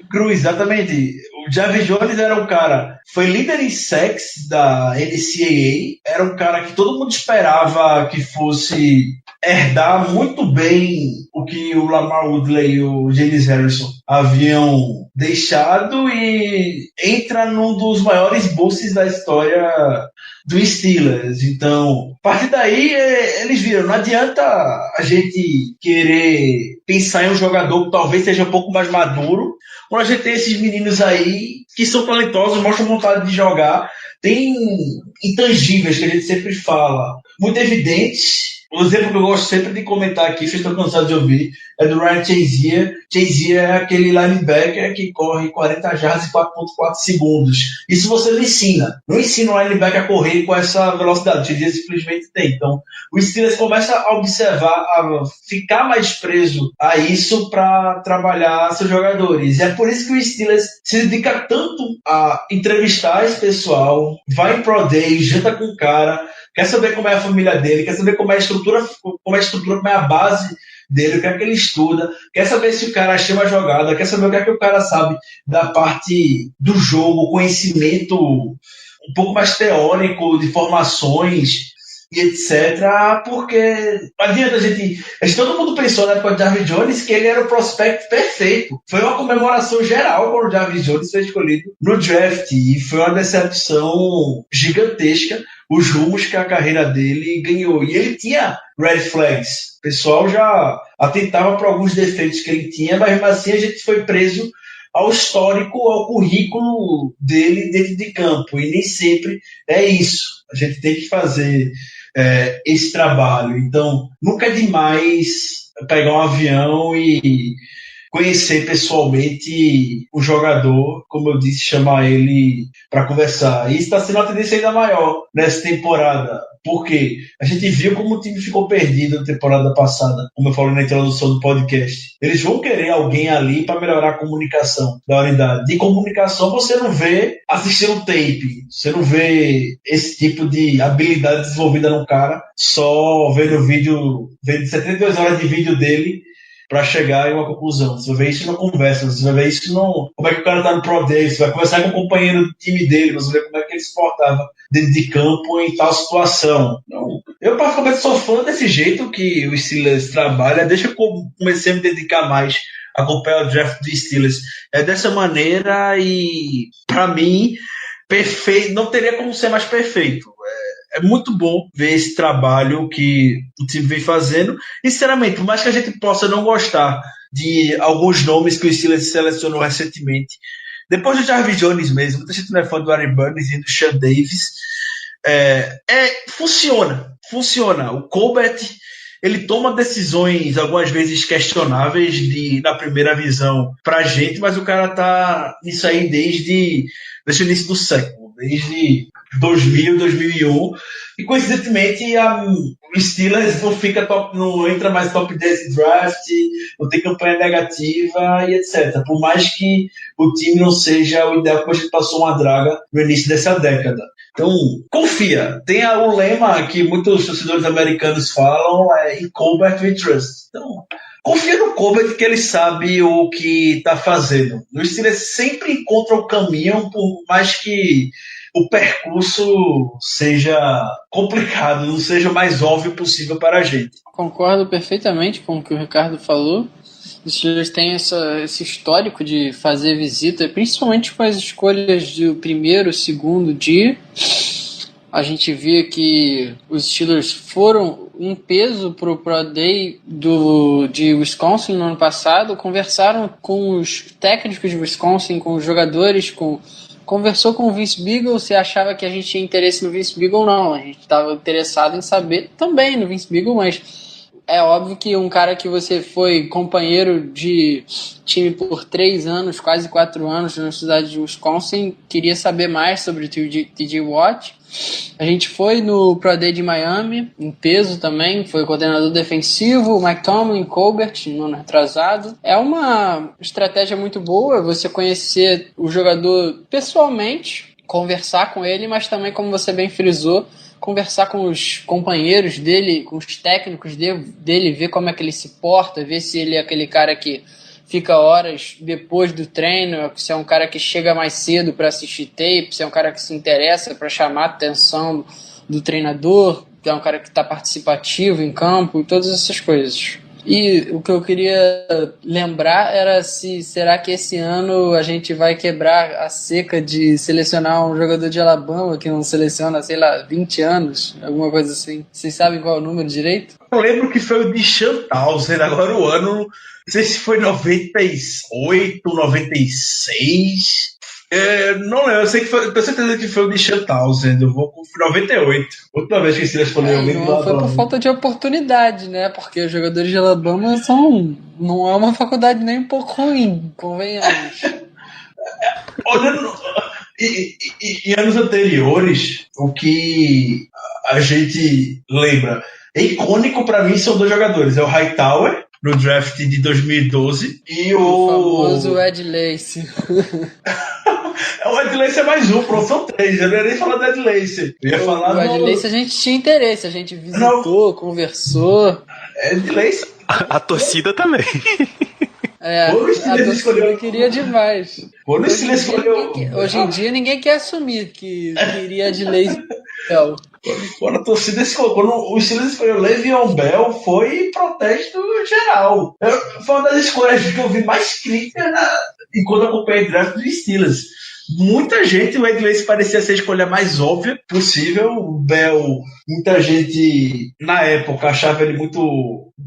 Cruz, exatamente. O Jarvis Jones era um cara, foi líder em sacks da NCAA, era um cara que todo mundo esperava que fosse herdar muito bem o que o Lamar Woodley e o James Harrison haviam deixado, e entra num dos maiores bosses da história do Steelers. Então, a partir daí, eles viram, não adianta a gente querer pensar em um jogador que talvez seja um pouco mais maduro, quando a gente tem esses meninos aí que são talentosos, mostram vontade de jogar, tem intangíveis que a gente sempre fala, muito evidentes. O exemplo que eu gosto sempre de comentar aqui, vocês estão cansados de ouvir, é do Ryan Shazier. Shazier é aquele linebacker que corre 40 jardas em 4.4 segundos. Isso você não ensina. Não ensina o linebacker a correr com essa velocidade. Shazier simplesmente tem. Então, o Steelers começa a observar, a ficar mais preso a isso para trabalhar seus jogadores. E é por isso que o Steelers se dedica tanto a entrevistar esse pessoal, vai em Pro Day, janta com o cara, quer saber como é a família dele, quer saber como é a estrutura, como é a base dele, o que é que ele estuda, quer saber se o cara chama a jogada, quer saber o que é que o cara sabe da parte do jogo, conhecimento um pouco mais teórico, de formações e etc. Porque não adianta todo mundo pensou na época de Jarvis Jones que ele era o prospect perfeito. Foi uma comemoração geral quando o Jarvis Jones foi escolhido no draft, e foi uma decepção gigantesca os rumos que a carreira dele ganhou. E ele tinha red flags. O pessoal já atentava para alguns defeitos que ele tinha, mas mesmo assim a gente foi preso ao histórico, ao currículo dele dentro de campo. E nem sempre é isso. A gente tem que fazer esse trabalho. Então, nunca é demais pegar um avião e conhecer pessoalmente o jogador, como eu disse, chamar ele para conversar. E isso está sendo uma tendência ainda maior nessa temporada. Porque a gente viu como o time ficou perdido na temporada passada, como eu falei na introdução do podcast. Eles vão querer alguém ali para melhorar a comunicação da unidade. De comunicação você não vê assistindo tape, você não vê esse tipo de habilidade desenvolvida no cara só vendo vídeo, vendo 72 horas de vídeo dele para chegar em uma conclusão. Você vai ver isso na conversa, você vai ver isso no... como é que o cara tá no Pro Day, você vai conversar com o companheiro do time dele, você vai ver como é que ele se portava dentro de campo em tal situação. Então, eu particularmente sou fã desse jeito que o Steelers trabalha, desde que eu comecei a me dedicar mais a acompanhar o draft do Steelers. É dessa maneira e, para mim, perfeito, não teria como ser mais perfeito. É muito bom ver esse trabalho que o time vem fazendo. E, sinceramente, por mais que a gente possa não gostar de alguns nomes que o Steelers selecionou recentemente, depois do Jarvis Jones mesmo, muita gente não é fã do Aaron Burns e do Sean Davis, funciona. O Colbert, ele toma decisões algumas vezes questionáveis na primeira visão pra gente, mas o cara tá nisso aí desde o início do século, desde 2000, 2001, e coincidentemente o Steelers não entra mais top 10 de draft, não tem campanha negativa e etc. Por mais que o time não seja o ideal, porque a gente passou uma draga no início dessa década. Então, confia. Tem o lema que muitos torcedores americanos falam, in Colbert we trust. Então, confia no Colbert que ele sabe o que está fazendo. O Steelers sempre encontra o caminho, por mais que o percurso seja complicado, não seja o mais óbvio possível para a gente. Concordo perfeitamente com o que o Ricardo falou. Os Steelers têm esse histórico de fazer visita, principalmente com as escolhas do primeiro, segundo dia. A gente via que os Steelers foram um peso para o Pro Day de Wisconsin no ano passado, conversaram com os técnicos de Wisconsin, com os jogadores, conversou com o Vince Beagle, se achava que a gente tinha interesse no Vince Beagle, não. A gente estava interessado em saber também no Vince Beagle, mas é óbvio que um cara que você foi companheiro de time por 3 anos, quase 4 anos na cidade de Wisconsin, queria saber mais sobre o TJ Watt. A gente foi no Pro Day de Miami, em peso também, foi coordenador defensivo, o Mike Tomlin, Colbert, no ano retrasado. É uma estratégia muito boa você conhecer o jogador pessoalmente, conversar com ele, mas também, como você bem frisou, conversar com os companheiros dele, com os técnicos dele, ver como é que ele se porta, ver se ele é aquele cara que fica horas depois do treino, se é um cara que chega mais cedo para assistir tape, se é um cara que se interessa para chamar a atenção do treinador, se é um cara que está participativo em campo, e todas essas coisas. E o que eu queria lembrar era será que esse ano a gente vai quebrar a seca de selecionar um jogador de Alabama que não seleciona, 20 anos, alguma coisa assim. Vocês sabem qual é o número direito? Eu lembro que foi o de Townsend, agora o ano, não sei se foi 98, 96. Não lembro, eu sei que foi, tenho certeza que foi o de Townsend, eu vou com 98. Outra vez que esse escolheu alguém do Alabama. Foi por falta de oportunidade, né? Porque os jogadores de Alabama não é uma faculdade nem um pouco ruim, convenhamos. Olhando em anos anteriores, o que a gente lembra icônico pra mim são 2 jogadores, é o Hightower no draft de 2012 e o famoso Ed Lacy. O Ed Lacy é mais um, pronto, são 3. Eu não ia nem falar do Ed Lacy. Eu ia falar o Ed Lacy a gente tinha interesse, a gente visitou, conversou. Ed Lacy. A torcida também. A torcida queria demais. Hoje em dia ninguém quer assumir que queria Ed Lacy. Quando a torcida quando o Steelers escolheu Le'Veon Bell, foi protesto geral. Foi uma das escolhas que eu vi mais crítica enquanto acompanhei o draft dos Steelers. Muita gente, o Ed Lacy parecia ser a escolha mais óbvia possível. O Bell, muita gente na época achava ele um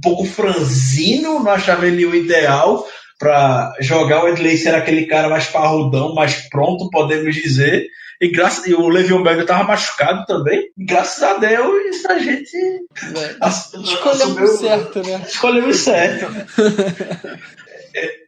pouco franzino, não achava ele o ideal para jogar. O Ed Lacy era aquele cara mais parrudão, mais pronto, podemos dizer. E o Le'Veon Bell estava machucado também. E graças a Deus a gente escolhemos certo, né? Escolhemos certo.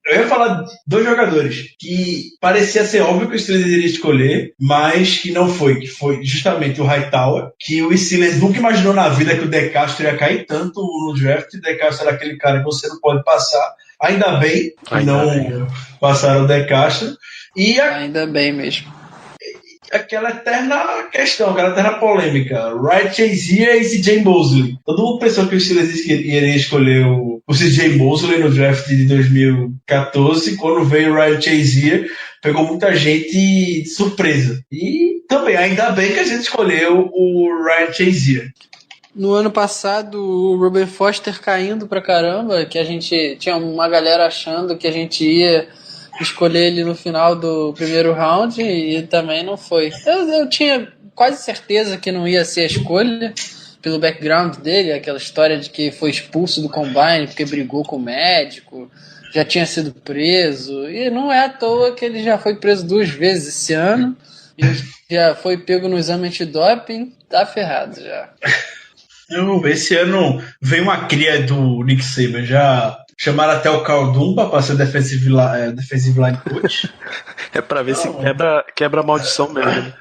Eu ia falar de dois jogadores que parecia ser óbvio que o Steelers iria escolher, mas que não foi, que foi justamente o Hightower, que o Steelers nunca imaginou na vida que o De Castro ia cair tanto no draft. O De Castro era aquele cara que você não pode passar. Ainda bem que não passaram o De Castro. E Ainda bem mesmo. aquela eterna questão, aquela eterna polêmica. Ryan Shazier e CJ Mosley. Todo mundo pensou que o Steelers iria escolher o CJ Mosley no draft de 2014. Quando veio o Ryan Shazier, pegou muita gente de surpresa. E também, ainda bem que a gente escolheu o Ryan Shazier. No ano passado, o Ruben Foster caindo pra caramba, que a gente tinha uma galera achando que a gente ia escolher ele no final do primeiro round e também não foi. Eu tinha quase certeza que não ia ser a escolha pelo background dele, aquela história de que foi expulso do Combine porque brigou com o médico, já tinha sido preso, e não é à toa que ele já foi preso 2 vezes esse ano e já foi pego no exame antidoping, tá ferrado já. Esse ano vem uma cria do Nick Saban, já chamaram até o Caldumba para ser defensive line coach. É pra ver se quebra a maldição mesmo. Né?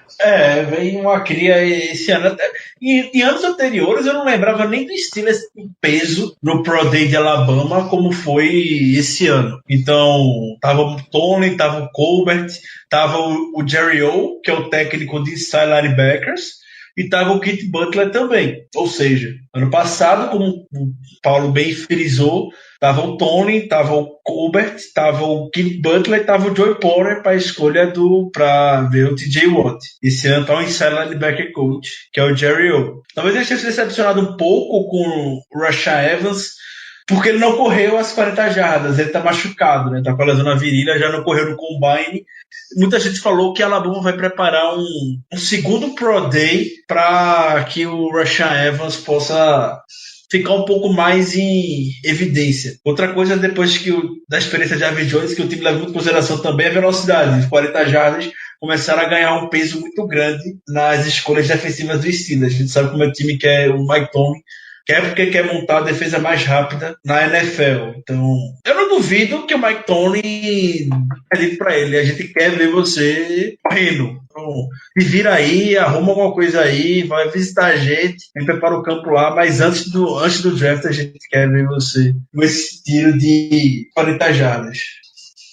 Vem uma cria esse ano. Em anos anteriores eu não lembrava nem do Steelers em peso no Pro Day de Alabama como foi esse ano. Então, tava o Tony, tava o Colbert, tava o Jerry O, que é o técnico de inside linebackers, e tava o Kit Butler também. Ou seja, ano passado, como o Paulo bem frisou, tava o Tony, tava o Colbert, tava o Kit Butler e tava o Joey Porter para a escolha para ver o TJ Watt. Esse ano tá o inside linebacker coach, que é o Jerry O. Talvez ele tenha se decepcionado um pouco com o Rashaan Evans, porque ele não correu as 40 jardas, ele tá machucado, né? Tá com a lesão na virilha, já não correu no Combine. Muita gente falou que a Alabama vai preparar um segundo Pro Day para que o Rashaan Evans possa ficar um pouco mais em evidência. Outra coisa, depois da experiência de Aaron Jones, que o time leva muito em consideração também, é a velocidade. Os 40 jardas começaram a ganhar um peso muito grande nas escolhas defensivas do Steelers. A gente sabe como é o time que é o Mike Tomlin, quer porque quer montar a defesa mais rápida na NFL. Então, eu não duvido que o Mike Tomlin dito para ele, a gente quer ver você correndo. Então, se vira aí, arruma alguma coisa aí, vai visitar a gente prepara o campo lá, mas antes do draft a gente quer ver você com esse tiro de 40 jardas.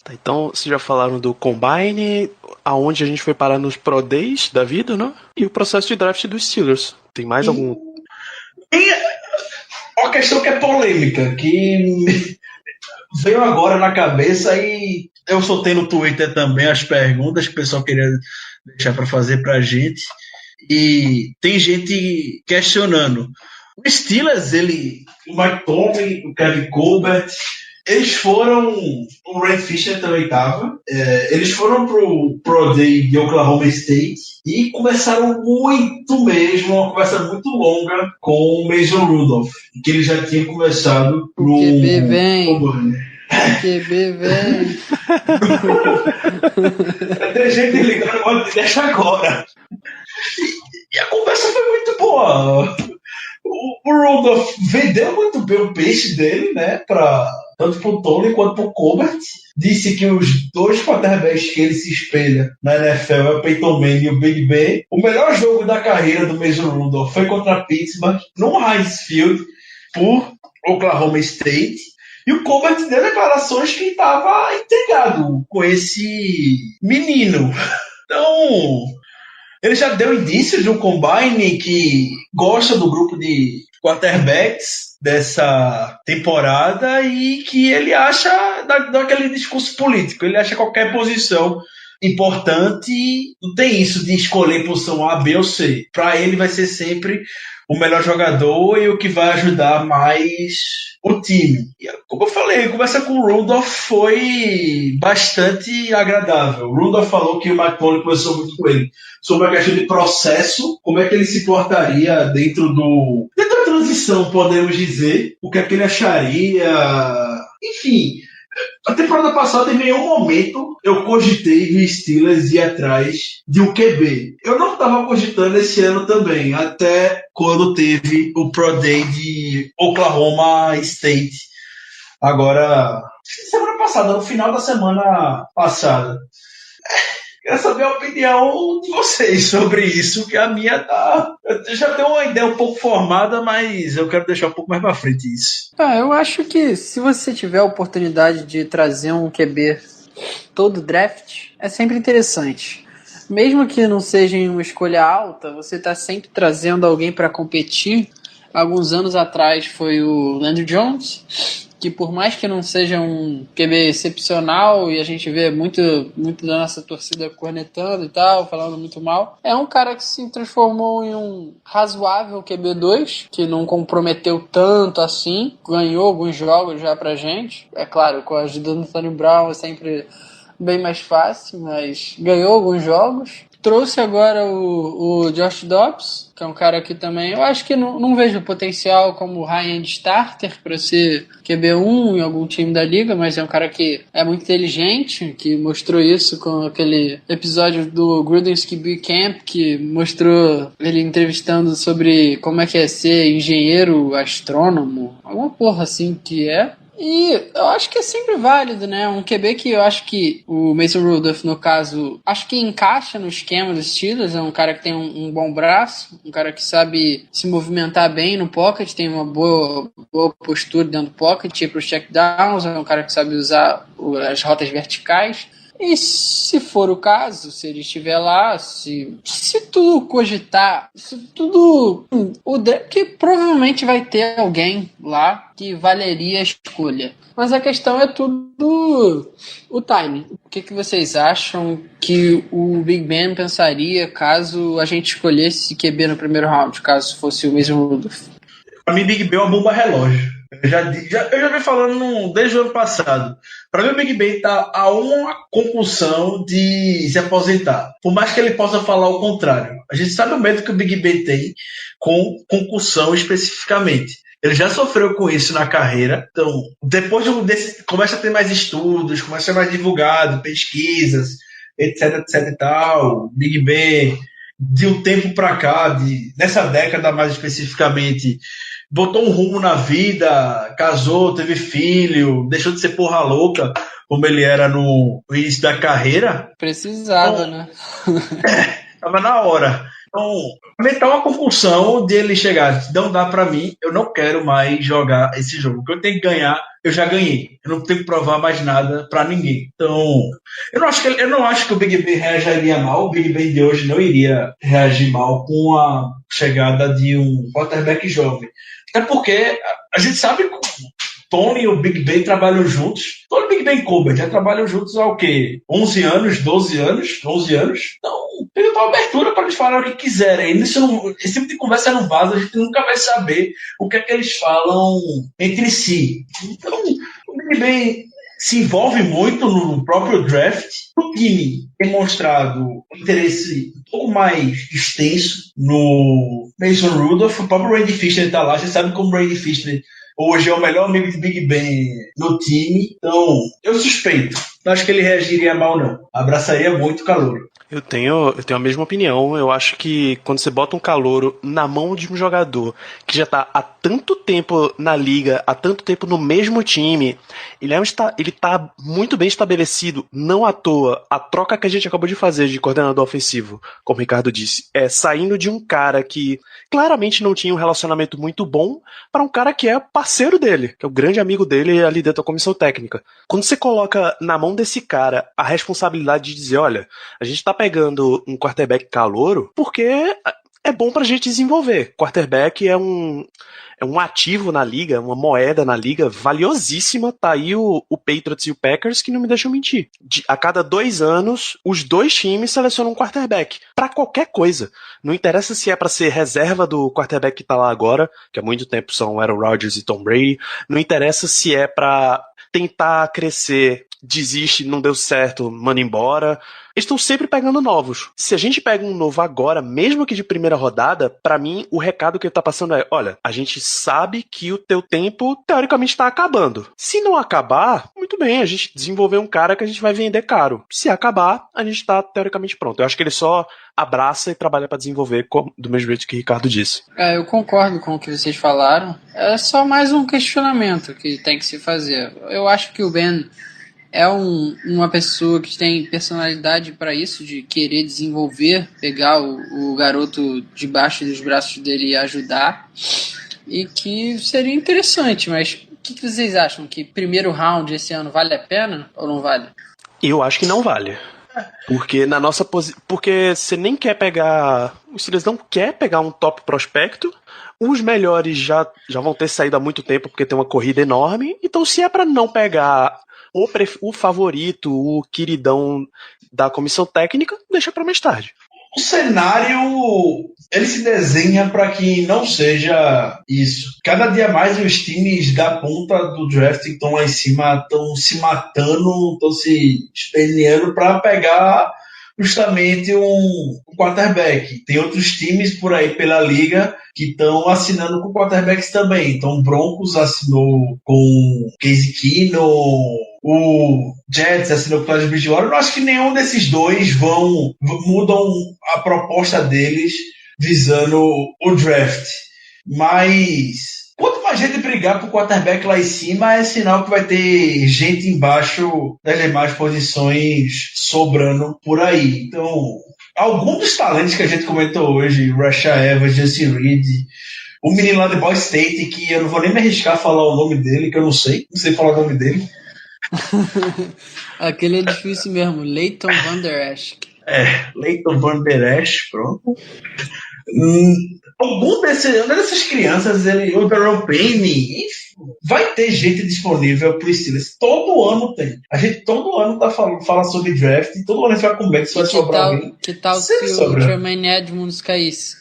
Tá, então, vocês já falaram do Combine, aonde a gente foi parar nos Pro Days da vida, né? E o processo de draft dos Steelers. Tem mais algum... Uma questão que é polêmica, que veio agora na cabeça e eu soltei no Twitter também as perguntas que o pessoal queria deixar para fazer pra gente. E tem gente questionando. O Steelers, o Mike Tomlin, o Kevin Colbert, eles foram. O Red Fisher também estava. Eles foram pro Pro Day de Oklahoma State e conversaram muito mesmo, uma conversa muito longa com o Mason Rudolph, que ele já tinha conversado no. QB vem. QB vem. Tem gente ligando, pode deixar agora. E a conversa foi muito boa. O Rudolph vendeu muito bem o peixe dele, né? Tanto pro Tony quanto pro Colbert. Disse que os 2 quarterbacks que ele se espelha na NFL é o Peyton Manning e o Big Ben. O melhor jogo da carreira do Mason Rudolph foi contra Pittsburgh, no Heinz Field, por Oklahoma State. E o Colbert deu declarações que estava intrigado com esse menino. Então, ele já deu indícios no Combine que gosta do grupo de quarterbacks dessa temporada e que ele acha daquele discurso político. Ele acha qualquer posição importante. Não tem isso de escolher posição A, B ou C. Para ele vai ser sempre o melhor jogador e o que vai ajudar mais o time. E, como eu falei, a conversa com o Rudolph foi bastante agradável. O Rudolph falou que o Mike Tomlin conversou muito com ele sobre a questão de processo, como é que ele se portaria dentro da transição, podemos dizer, o que é que ele acharia. Enfim, a temporada passada, em nenhum momento, eu cogitei que o Steelers ir atrás de um QB. Eu não estava cogitando esse ano também, até quando teve o Pro Day de Oklahoma State, agora semana passada, no final da semana passada. Quero saber a opinião de vocês sobre isso, que a minha tá. Eu já tenho uma ideia um pouco formada, mas eu quero deixar um pouco mais pra frente isso. Eu acho que se você tiver a oportunidade de trazer um QB todo draft, é sempre interessante. Mesmo que não seja em uma escolha alta, você está sempre trazendo alguém para competir. Alguns anos atrás foi o Landry Jones, que por mais que não seja um QB excepcional, e a gente vê muito da nossa torcida cornetando e tal, falando muito mal, é um cara que se transformou em um razoável QB2, que não comprometeu tanto assim, ganhou alguns jogos já pra gente. É claro, com a ajuda do Anthony Brown é sempre bem mais fácil, mas ganhou alguns jogos. Trouxe agora o Josh Dobbs, que é um cara que também eu acho que não vejo potencial como high-end starter para ser QB1 em algum time da liga, mas é um cara que é muito inteligente, que mostrou isso com aquele episódio do Gruden's QB Camp, que mostrou ele entrevistando sobre como é que é ser engenheiro astrônomo, alguma porra assim que é. E eu acho que é sempre válido, né? Um QB que eu acho que o Mason Rudolph, no caso, acho que encaixa no esquema dos Steelers. É um cara que tem um bom braço, um cara que sabe se movimentar bem no pocket, tem uma boa postura dentro do pocket, ir para os checkdowns, é um cara que sabe usar as rotas verticais. E se for o caso, se ele estiver lá, se tudo cogitar, se tudo... que provavelmente vai ter alguém lá que valeria a escolha. Mas a questão é tudo o timing. O que vocês acham que o Big Ben pensaria caso a gente escolhesse QB no primeiro round, caso fosse o mesmo Rudolph? Pra mim, Big Ben é uma bomba relógio. Eu já venho falando desde o ano passado. Para mim, o Big Ben está a uma compulsão de se aposentar. Por mais que ele possa falar o contrário. A gente sabe o medo que o Big Ben tem com concussão especificamente. Ele já sofreu com isso na carreira. Então, depois começa a ter mais estudos, começa a ser mais divulgado, pesquisas, etc e tal. Big Ben, de um tempo para cá, nessa década mais especificamente, botou um rumo na vida, casou, teve filho, deixou de ser porra louca, como ele era no início da carreira. Precisava, né? Tava na hora. Então, aumentar uma compulsão de ele chegar, não dá pra mim, eu não quero mais jogar esse jogo. O que eu tenho que ganhar, eu já ganhei. Eu não tenho que provar mais nada pra ninguém. Então, eu não acho que o Big Ben reagiria mal. O Big Ben de hoje não iria reagir mal com a chegada de um quarterback jovem. Até porque a gente sabe que o Tony e o Big Ben trabalham juntos. Tony e o Big Ben Colbert já trabalham juntos há o quê? 11 anos, 12 anos, 11 anos? Então, tem uma abertura para eles falarem o que quiserem. Esse tipo de conversa não vaza, a gente nunca vai saber o que é que eles falam entre si. Então, o Big Ben se envolve muito no próprio draft. O time tem mostrado um interesse um pouco mais extenso no Mason Rudolph. O próprio Randy Fichtner está lá. Você sabe como o Randy Fichtner hoje é o melhor amigo de Big Ben no time. Então, eu suspeito. Não acho que ele reagiria mal, não. Abraçaria muito o calouro. Eu tenho a mesma opinião. Eu acho que quando você bota um calouro na mão de um jogador que já tá há tanto tempo na liga, há tanto tempo no mesmo time, ele tá muito bem estabelecido. Não à toa, a troca que a gente acabou de fazer de coordenador ofensivo, como o Ricardo disse, é saindo de um cara que claramente não tinha um relacionamento muito bom para um cara que é parceiro dele, que é o grande amigo dele ali dentro da comissão técnica. Quando você coloca na mão desse cara a responsabilidade de dizer, olha, a gente tá pegando um quarterback calouro porque é bom pra gente desenvolver. Quarterback é um ativo na liga, uma moeda na liga valiosíssima. Tá aí o Patriots e o Packers que não me deixam mentir. A cada 2 anos, os 2 times selecionam um quarterback. Pra qualquer coisa. Não interessa se é pra ser reserva do quarterback que tá lá agora, que há muito tempo são Aaron Rodgers e Tom Brady. Não interessa se é pra tentar crescer desiste, não deu certo, manda embora. Eles estão sempre pegando novos. Se a gente pega um novo agora, mesmo que de primeira rodada, pra mim, o recado que ele tá passando é, olha, a gente sabe que o teu tempo, teoricamente, tá acabando. Se não acabar, muito bem, a gente desenvolveu um cara que a gente vai vender caro. Se acabar, a gente tá, teoricamente, pronto. Eu acho que ele só abraça e trabalha pra desenvolver, do mesmo jeito que o Ricardo disse. Eu concordo com o que vocês falaram. É só mais um questionamento que tem que se fazer. Eu acho que o Ben é uma pessoa que tem personalidade para isso, de querer desenvolver, pegar o garoto debaixo dos braços dele e ajudar, e que seria interessante, mas o que vocês acham? Que primeiro round esse ano vale a pena ou não vale? Eu acho que não vale. Porque na nossa porque você nem quer pegar. Os Steelers não quer pegar um top prospecto. Os melhores já vão ter saído há muito tempo porque tem uma corrida enorme. Então, se é para não pegar o favorito, o queridão da comissão técnica, deixa para mais tarde. O cenário, ele se desenha para que não seja isso. Cada dia mais os times da ponta do draft estão lá em cima, estão se matando, estão se esperneando para pegar justamente um quarterback. Tem outros times por aí pela liga que estão assinando com quarterbacks também. Então o Broncos assinou com Case Keenum, o Jets assinou com o Clyde Bridgewater. Eu não acho que nenhum desses dois mudam a proposta deles visando o draft. Mas quanto mais gente brigar pro quarterback lá em cima, é sinal que vai ter gente embaixo das demais posições sobrando por aí. Então, alguns dos talentos que a gente comentou hoje, Rashad Evans, Justin Reed, o menino lá de Ball State, que eu não vou nem me arriscar a falar o nome dele, que eu não sei falar o nome dele. Aquele é difícil mesmo, Leighton Vander Esch. Leighton Vander Esch, pronto. Uma dessas crianças, o Daron Payne, vai ter gente disponível pro Steelers. Todo ano tem. A gente todo ano fala sobre draft, e todo ano a gente vai com medo se vai sobrar alguém. Que tal se o Jermaine Edmonds caísse?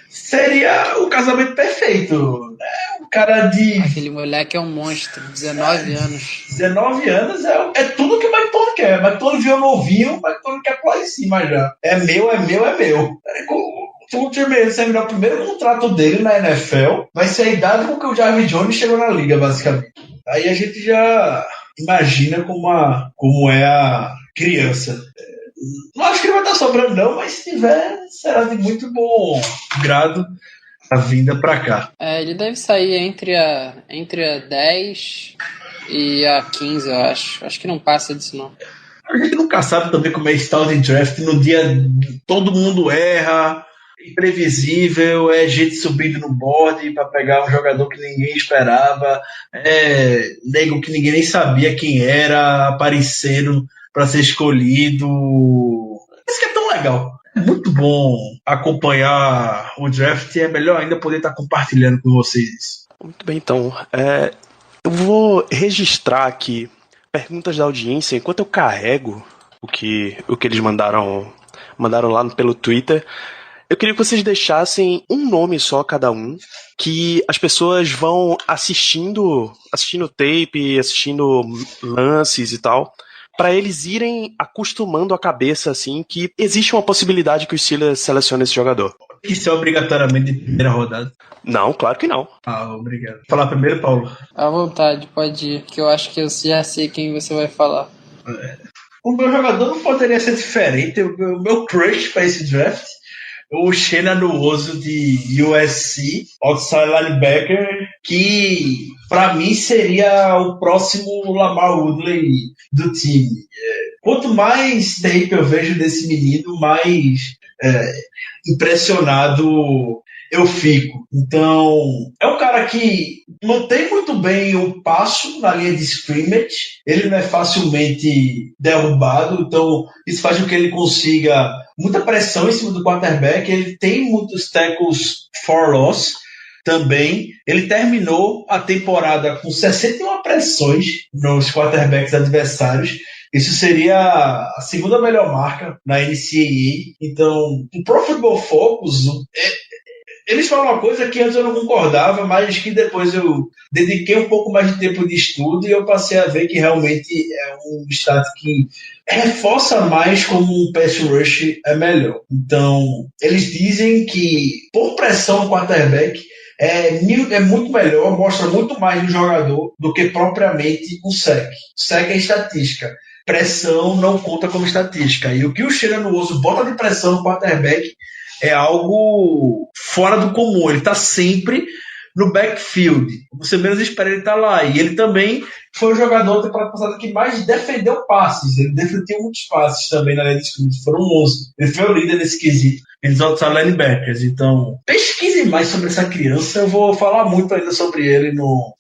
Seria o casamento perfeito. O cara de... Aquele moleque é um monstro, 19 anos. 19 anos é tudo que o Mike Tony quer. O Mike Tony viu novinho, o Mike Tony quer pular em cima já. É meu. O Jermaine terminar o primeiro contrato dele na NFL, vai ser a idade com que o Jarvis Jones chegou na liga, basicamente. Aí a gente já imagina como é a criança. Não acho que ele vai estar sobrando não, mas se tiver, será de muito bom grado a vinda pra cá. Ele deve sair entre a 10 e a 15, eu acho. Acho que não passa disso, não. A gente nunca sabe também como é style de draft. No dia todo mundo erra, imprevisível, é gente subindo no board para pegar um jogador que ninguém esperava, nego que ninguém nem sabia quem era, aparecendo para ser escolhido. Isso que é tão legal. É muito bom acompanhar o draft e é melhor ainda poder estar compartilhando com vocês isso. Muito bem, então. Eu vou registrar aqui perguntas da audiência enquanto eu carrego o que eles mandaram lá pelo Twitter. Eu queria que vocês deixassem um nome só cada um, que as pessoas vão assistindo tape, assistindo lances e tal, para eles irem acostumando a cabeça, assim, que existe uma possibilidade que o Steelers selecione esse jogador. Isso é obrigatoriamente de primeira rodada? Não, claro que não. Obrigado. Falar primeiro, Paulo? À vontade, pode ir, que eu acho que eu já sei quem você vai falar. O meu jogador não poderia ser diferente. O meu crush para esse draft, o Uchenna Nwosu de USC, outside linebacker, que para mim seria o próximo Lamar Woodley do time. Quanto mais tape eu vejo desse menino, mais impressionado eu fico. Então, é um cara que mantém muito bem o passo na linha de scrimmage, ele não é facilmente derrubado, então isso faz com que ele consiga muita pressão em cima do quarterback, ele tem muitos tackles for loss também. Ele terminou a temporada com 61 pressões nos quarterbacks adversários. Isso seria a segunda melhor marca na NCAA. Então, o Pro Football Focus Eles falam uma coisa que antes eu não concordava, mas que depois eu dediquei um pouco mais de tempo de estudo e eu passei a ver que realmente é um stat que reforça mais como um pass rush é melhor. Então, eles dizem que por pressão no quarterback é muito melhor, mostra muito mais no jogador do que propriamente o sec. Sec é estatística. Pressão não conta como estatística. E o que o Shannon Oso bota de pressão no quarterback é algo fora do comum. Ele está sempre no backfield. Você menos espera ele estar lá. E ele também foi o jogador da temporada passada que mais defendeu passes. Ele defendeu muitos passes também na linha de scrimmage. Foram 11. Ele foi o líder nesse quesito. Eles outside linebackers. Então, pesquise mais sobre essa criança. Eu vou falar muito ainda sobre ele no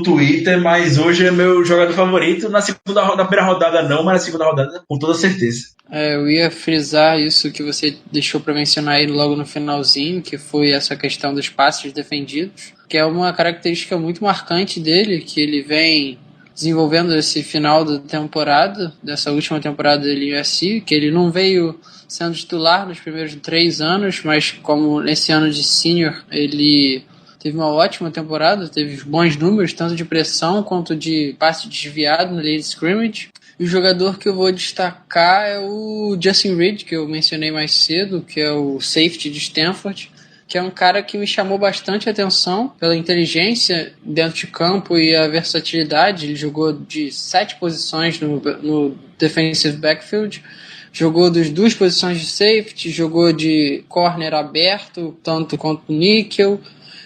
Twitter, mas hoje é meu jogador favorito. Na primeira rodada não, mas na segunda rodada com toda certeza. Eu ia frisar isso que você deixou para mencionar aí logo no finalzinho, que foi essa questão dos passes defendidos, que é uma característica muito marcante dele, que ele vem desenvolvendo esse final da temporada, dessa última temporada dele em USC, que ele não veio sendo titular nos primeiros 3 anos, mas como nesse ano de senior ele teve uma ótima temporada, teve bons números, tanto de pressão quanto de passe desviado na linha de scrimmage. E o jogador que eu vou destacar é o Justin Reed, que eu mencionei mais cedo, que é o safety de Stanford, que é um cara que me chamou bastante atenção pela inteligência dentro de campo e a versatilidade. Ele jogou de 7 posições no defensive backfield, jogou das 2 posições de safety, jogou de corner aberto, tanto quanto níquel,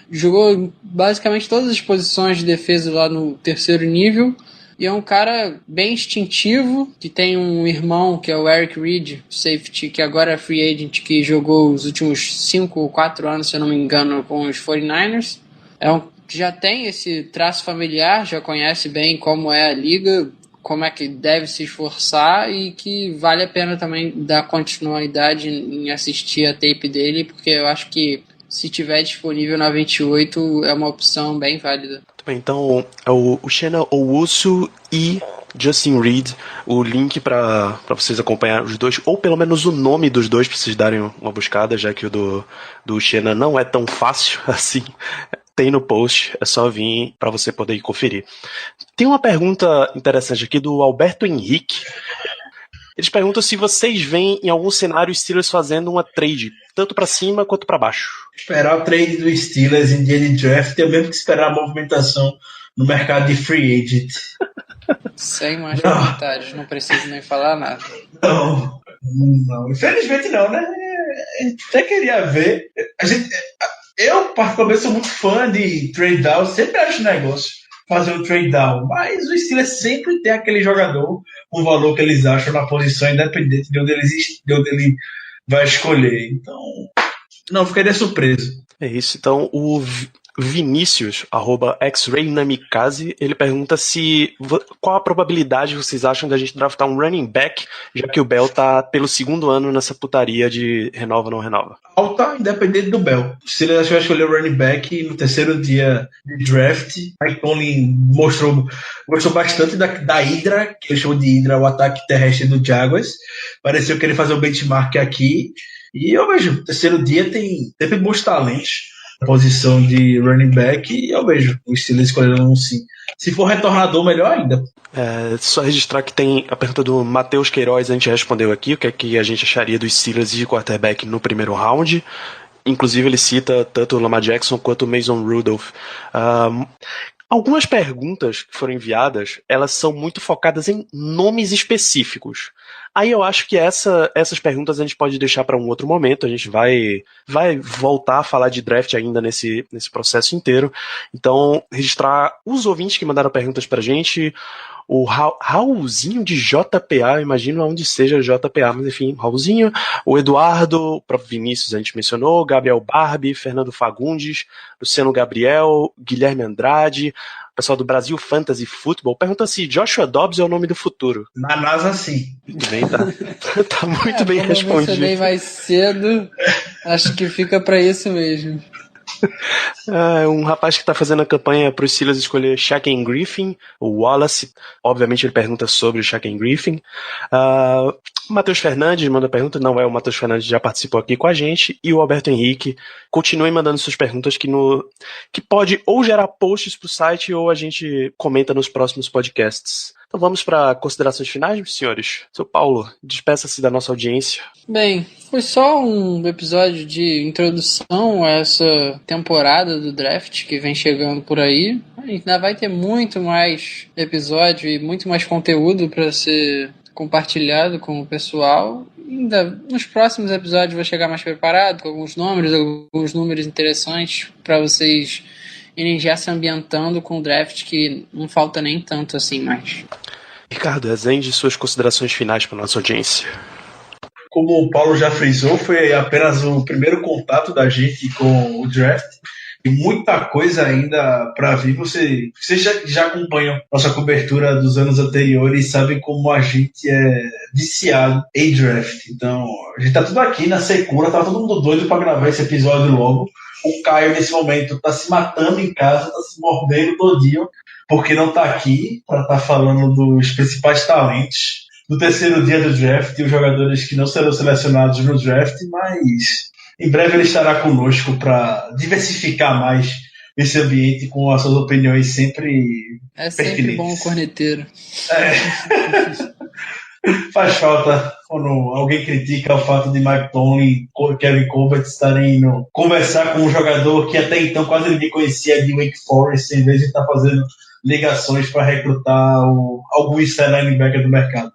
jogou basicamente todas as posições de defesa lá no terceiro nível. E é um cara bem instintivo, que tem um irmão que é o Eric Reed, safety, que agora é free agent, que jogou os últimos 5 ou 4 anos, se eu não me engano, com os 49ers. Que já tem esse traço familiar, já conhece bem como é a liga, como é que deve se esforçar e que vale a pena também dar continuidade em assistir a tape dele, porque eu acho que se tiver disponível na 28 é uma opção bem válida. Então, é o Uchenna Owusu e Justin Reed, o link para vocês acompanharem os dois, ou pelo menos o nome dos dois, para vocês darem uma buscada, já que o do Uchenna não é tão fácil assim. Tem no post, é só vir para você poder conferir. Tem uma pergunta interessante aqui do Alberto Henrique. Eles perguntam se vocês veem em algum cenário os Steelers fazendo uma trade, tanto para cima quanto para baixo. Esperar o trade do Steelers em dia de draft é mesmo que esperar a movimentação no mercado de free agent. Sem mais comentários, não preciso nem falar nada. Não, infelizmente não, né? A gente até queria ver. Eu, particularmente, sou muito fã de trade down, sempre acho negócio fazer um trade down, mas o Steelers sempre tem aquele jogador com o valor que eles acham na posição, independente de onde ele vai escolher. Então, não ficaria surpreso. É isso. Então, o Vinícius, @xraynamikaze, ele pergunta qual a probabilidade vocês acham da gente draftar um running back, já que o Bell tá pelo 2º ano nessa putaria de renova ou não renova. Alta, independente do Bell. Se ele vai escolher o running back no 3º dia de draft, Mike Tomlin gostou bastante da Hydra, que ele chamou de Hydra, o ataque terrestre do Jaguars. Pareceu querer fazer o benchmark aqui. E eu vejo, 3º dia tem sempre bons talentos na posição de running back, e eu vejo o Steelers escolhendo um sim. Se for retornador, melhor ainda. Só registrar que tem a pergunta do Matheus Queiroz, a gente respondeu aqui, o que é que a gente acharia dos Steelers de quarterback no primeiro round. Inclusive ele cita tanto o Lamar Jackson quanto o Mason Rudolph. Algumas perguntas que foram enviadas, elas são muito focadas em nomes específicos. Aí eu acho que essas perguntas a gente pode deixar para um outro momento, a gente vai voltar a falar de draft ainda nesse processo inteiro. Então, registrar os ouvintes que mandaram perguntas pra gente, o Raulzinho de JPA, imagino onde seja JPA, mas enfim, Raulzinho, o Eduardo, o próprio Vinícius a gente mencionou, Gabriel Barbie, Fernando Fagundes, Luciano Gabriel, Guilherme Andrade, o pessoal do Brasil Fantasy Football pergunta se Joshua Dobbs é o nome do futuro. Na NASA, sim. Muito bem, tá muito bem respondido. Eu mencionei mais cedo, acho que fica pra isso mesmo. Um rapaz que está fazendo a campanha para os Steelers escolher Shaquem Griffin, o Wallace, obviamente ele pergunta sobre o Shaquem Griffin. Matheus Fernandes manda pergunta, não é o Matheus Fernandes, já participou aqui com a gente, e o Alberto Henrique. Continuem mandando suas perguntas que pode ou gerar posts para o site ou a gente comenta nos próximos podcasts. Então vamos para considerações finais, senhores. Seu Paulo, despeça-se da nossa audiência. Bem, foi só um episódio de introdução a essa temporada do draft que vem chegando por aí. Ainda vai ter muito mais episódio e muito mais conteúdo para ser compartilhado com o pessoal. Ainda nos próximos episódios vou chegar mais preparado com alguns números interessantes para vocês irem já se ambientando com o draft, que não falta nem tanto assim mais. Ricardo Rezende, suas considerações finais para nossa audiência. Como o Paulo já frisou, foi apenas o primeiro contato da gente com o draft. E muita coisa ainda para vir. Vocês já acompanham nossa cobertura dos anos anteriores e sabem como a gente é viciado em draft. Então, a gente tá tudo aqui na secura, tá todo mundo doido para gravar esse episódio logo. O Caio, nesse momento, tá se matando em casa, tá se mordendo todinho, porque não tá aqui para estar falando dos principais talentos do terceiro dia do draft e os jogadores que não serão selecionados no draft, mas em breve ele estará conosco para diversificar mais esse ambiente com as suas opiniões sempre sempre pertinentes. Bom o corneteiro. Faz falta quando alguém critica o fato de Mike Tomlin e Kevin Colbert estarem indo conversar com um jogador que até então quase ninguém conhecia de Wake Forest, em vez de estar fazendo ligações para recrutar algum inside linebacker do mercado.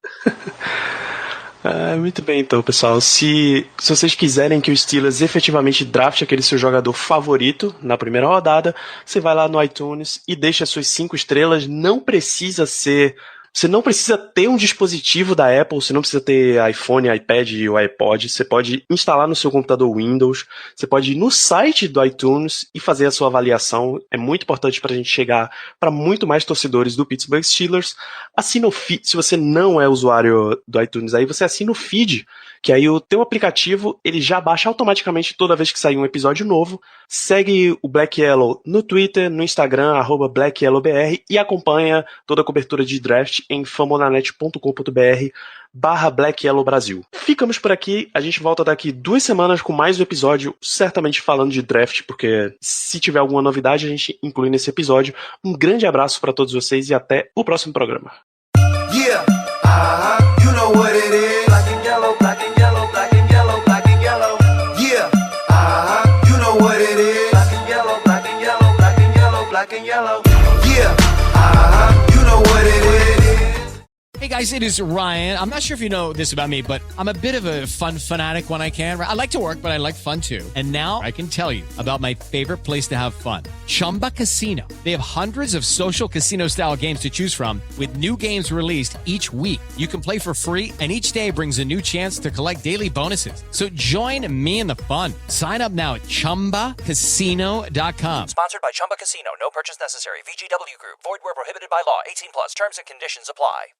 Muito bem, então, pessoal. Se vocês quiserem que o Steelers efetivamente drafte aquele seu jogador favorito na primeira rodada, você vai lá no iTunes e deixa as suas 5 estrelas. Você não precisa ter um dispositivo da Apple, você não precisa ter iPhone, iPad ou iPod, você pode instalar no seu computador Windows, você pode ir no site do iTunes e fazer a sua avaliação. É muito importante para a gente chegar para muito mais torcedores do Pittsburgh Steelers. Assina o feed, se você não é usuário do iTunes, aí você assina o feed, que aí o teu aplicativo ele já baixa automaticamente toda vez que sair um episódio novo. Segue o Black Yellow no Twitter, no Instagram, @BlackYellowBR, e acompanha toda a cobertura de draft em famonanet.com.br/BlackYellowBrasil. Ficamos por aqui, a gente volta daqui 2 semanas com mais um episódio, certamente falando de draft, porque se tiver alguma novidade a gente inclui nesse episódio. Um grande abraço para todos vocês e até o próximo programa. Yeah, you know what it is. Black and yellow, black and yellow, black and yellow, black and yellow. Yeah, you know what it is. Black and yellow, black and yellow, black and yellow, black and yellow. Yeah, you know what it is. Hey guys, it is Ryan. I'm not sure if you know this about me, but I'm a bit of a fun fanatic when I can. I like to work, but I like fun too. And now I can tell you about my favorite place to have fun. Chumba Casino. They have hundreds of social casino style games to choose from with new games released each week. You can play for free and each day brings a new chance to collect daily bonuses. So join me in the fun. Sign up now at ChumbaCasino.com. Sponsored by Chumba Casino. No purchase necessary. VGW Group. Void where prohibited by law. 18+. Terms and conditions apply.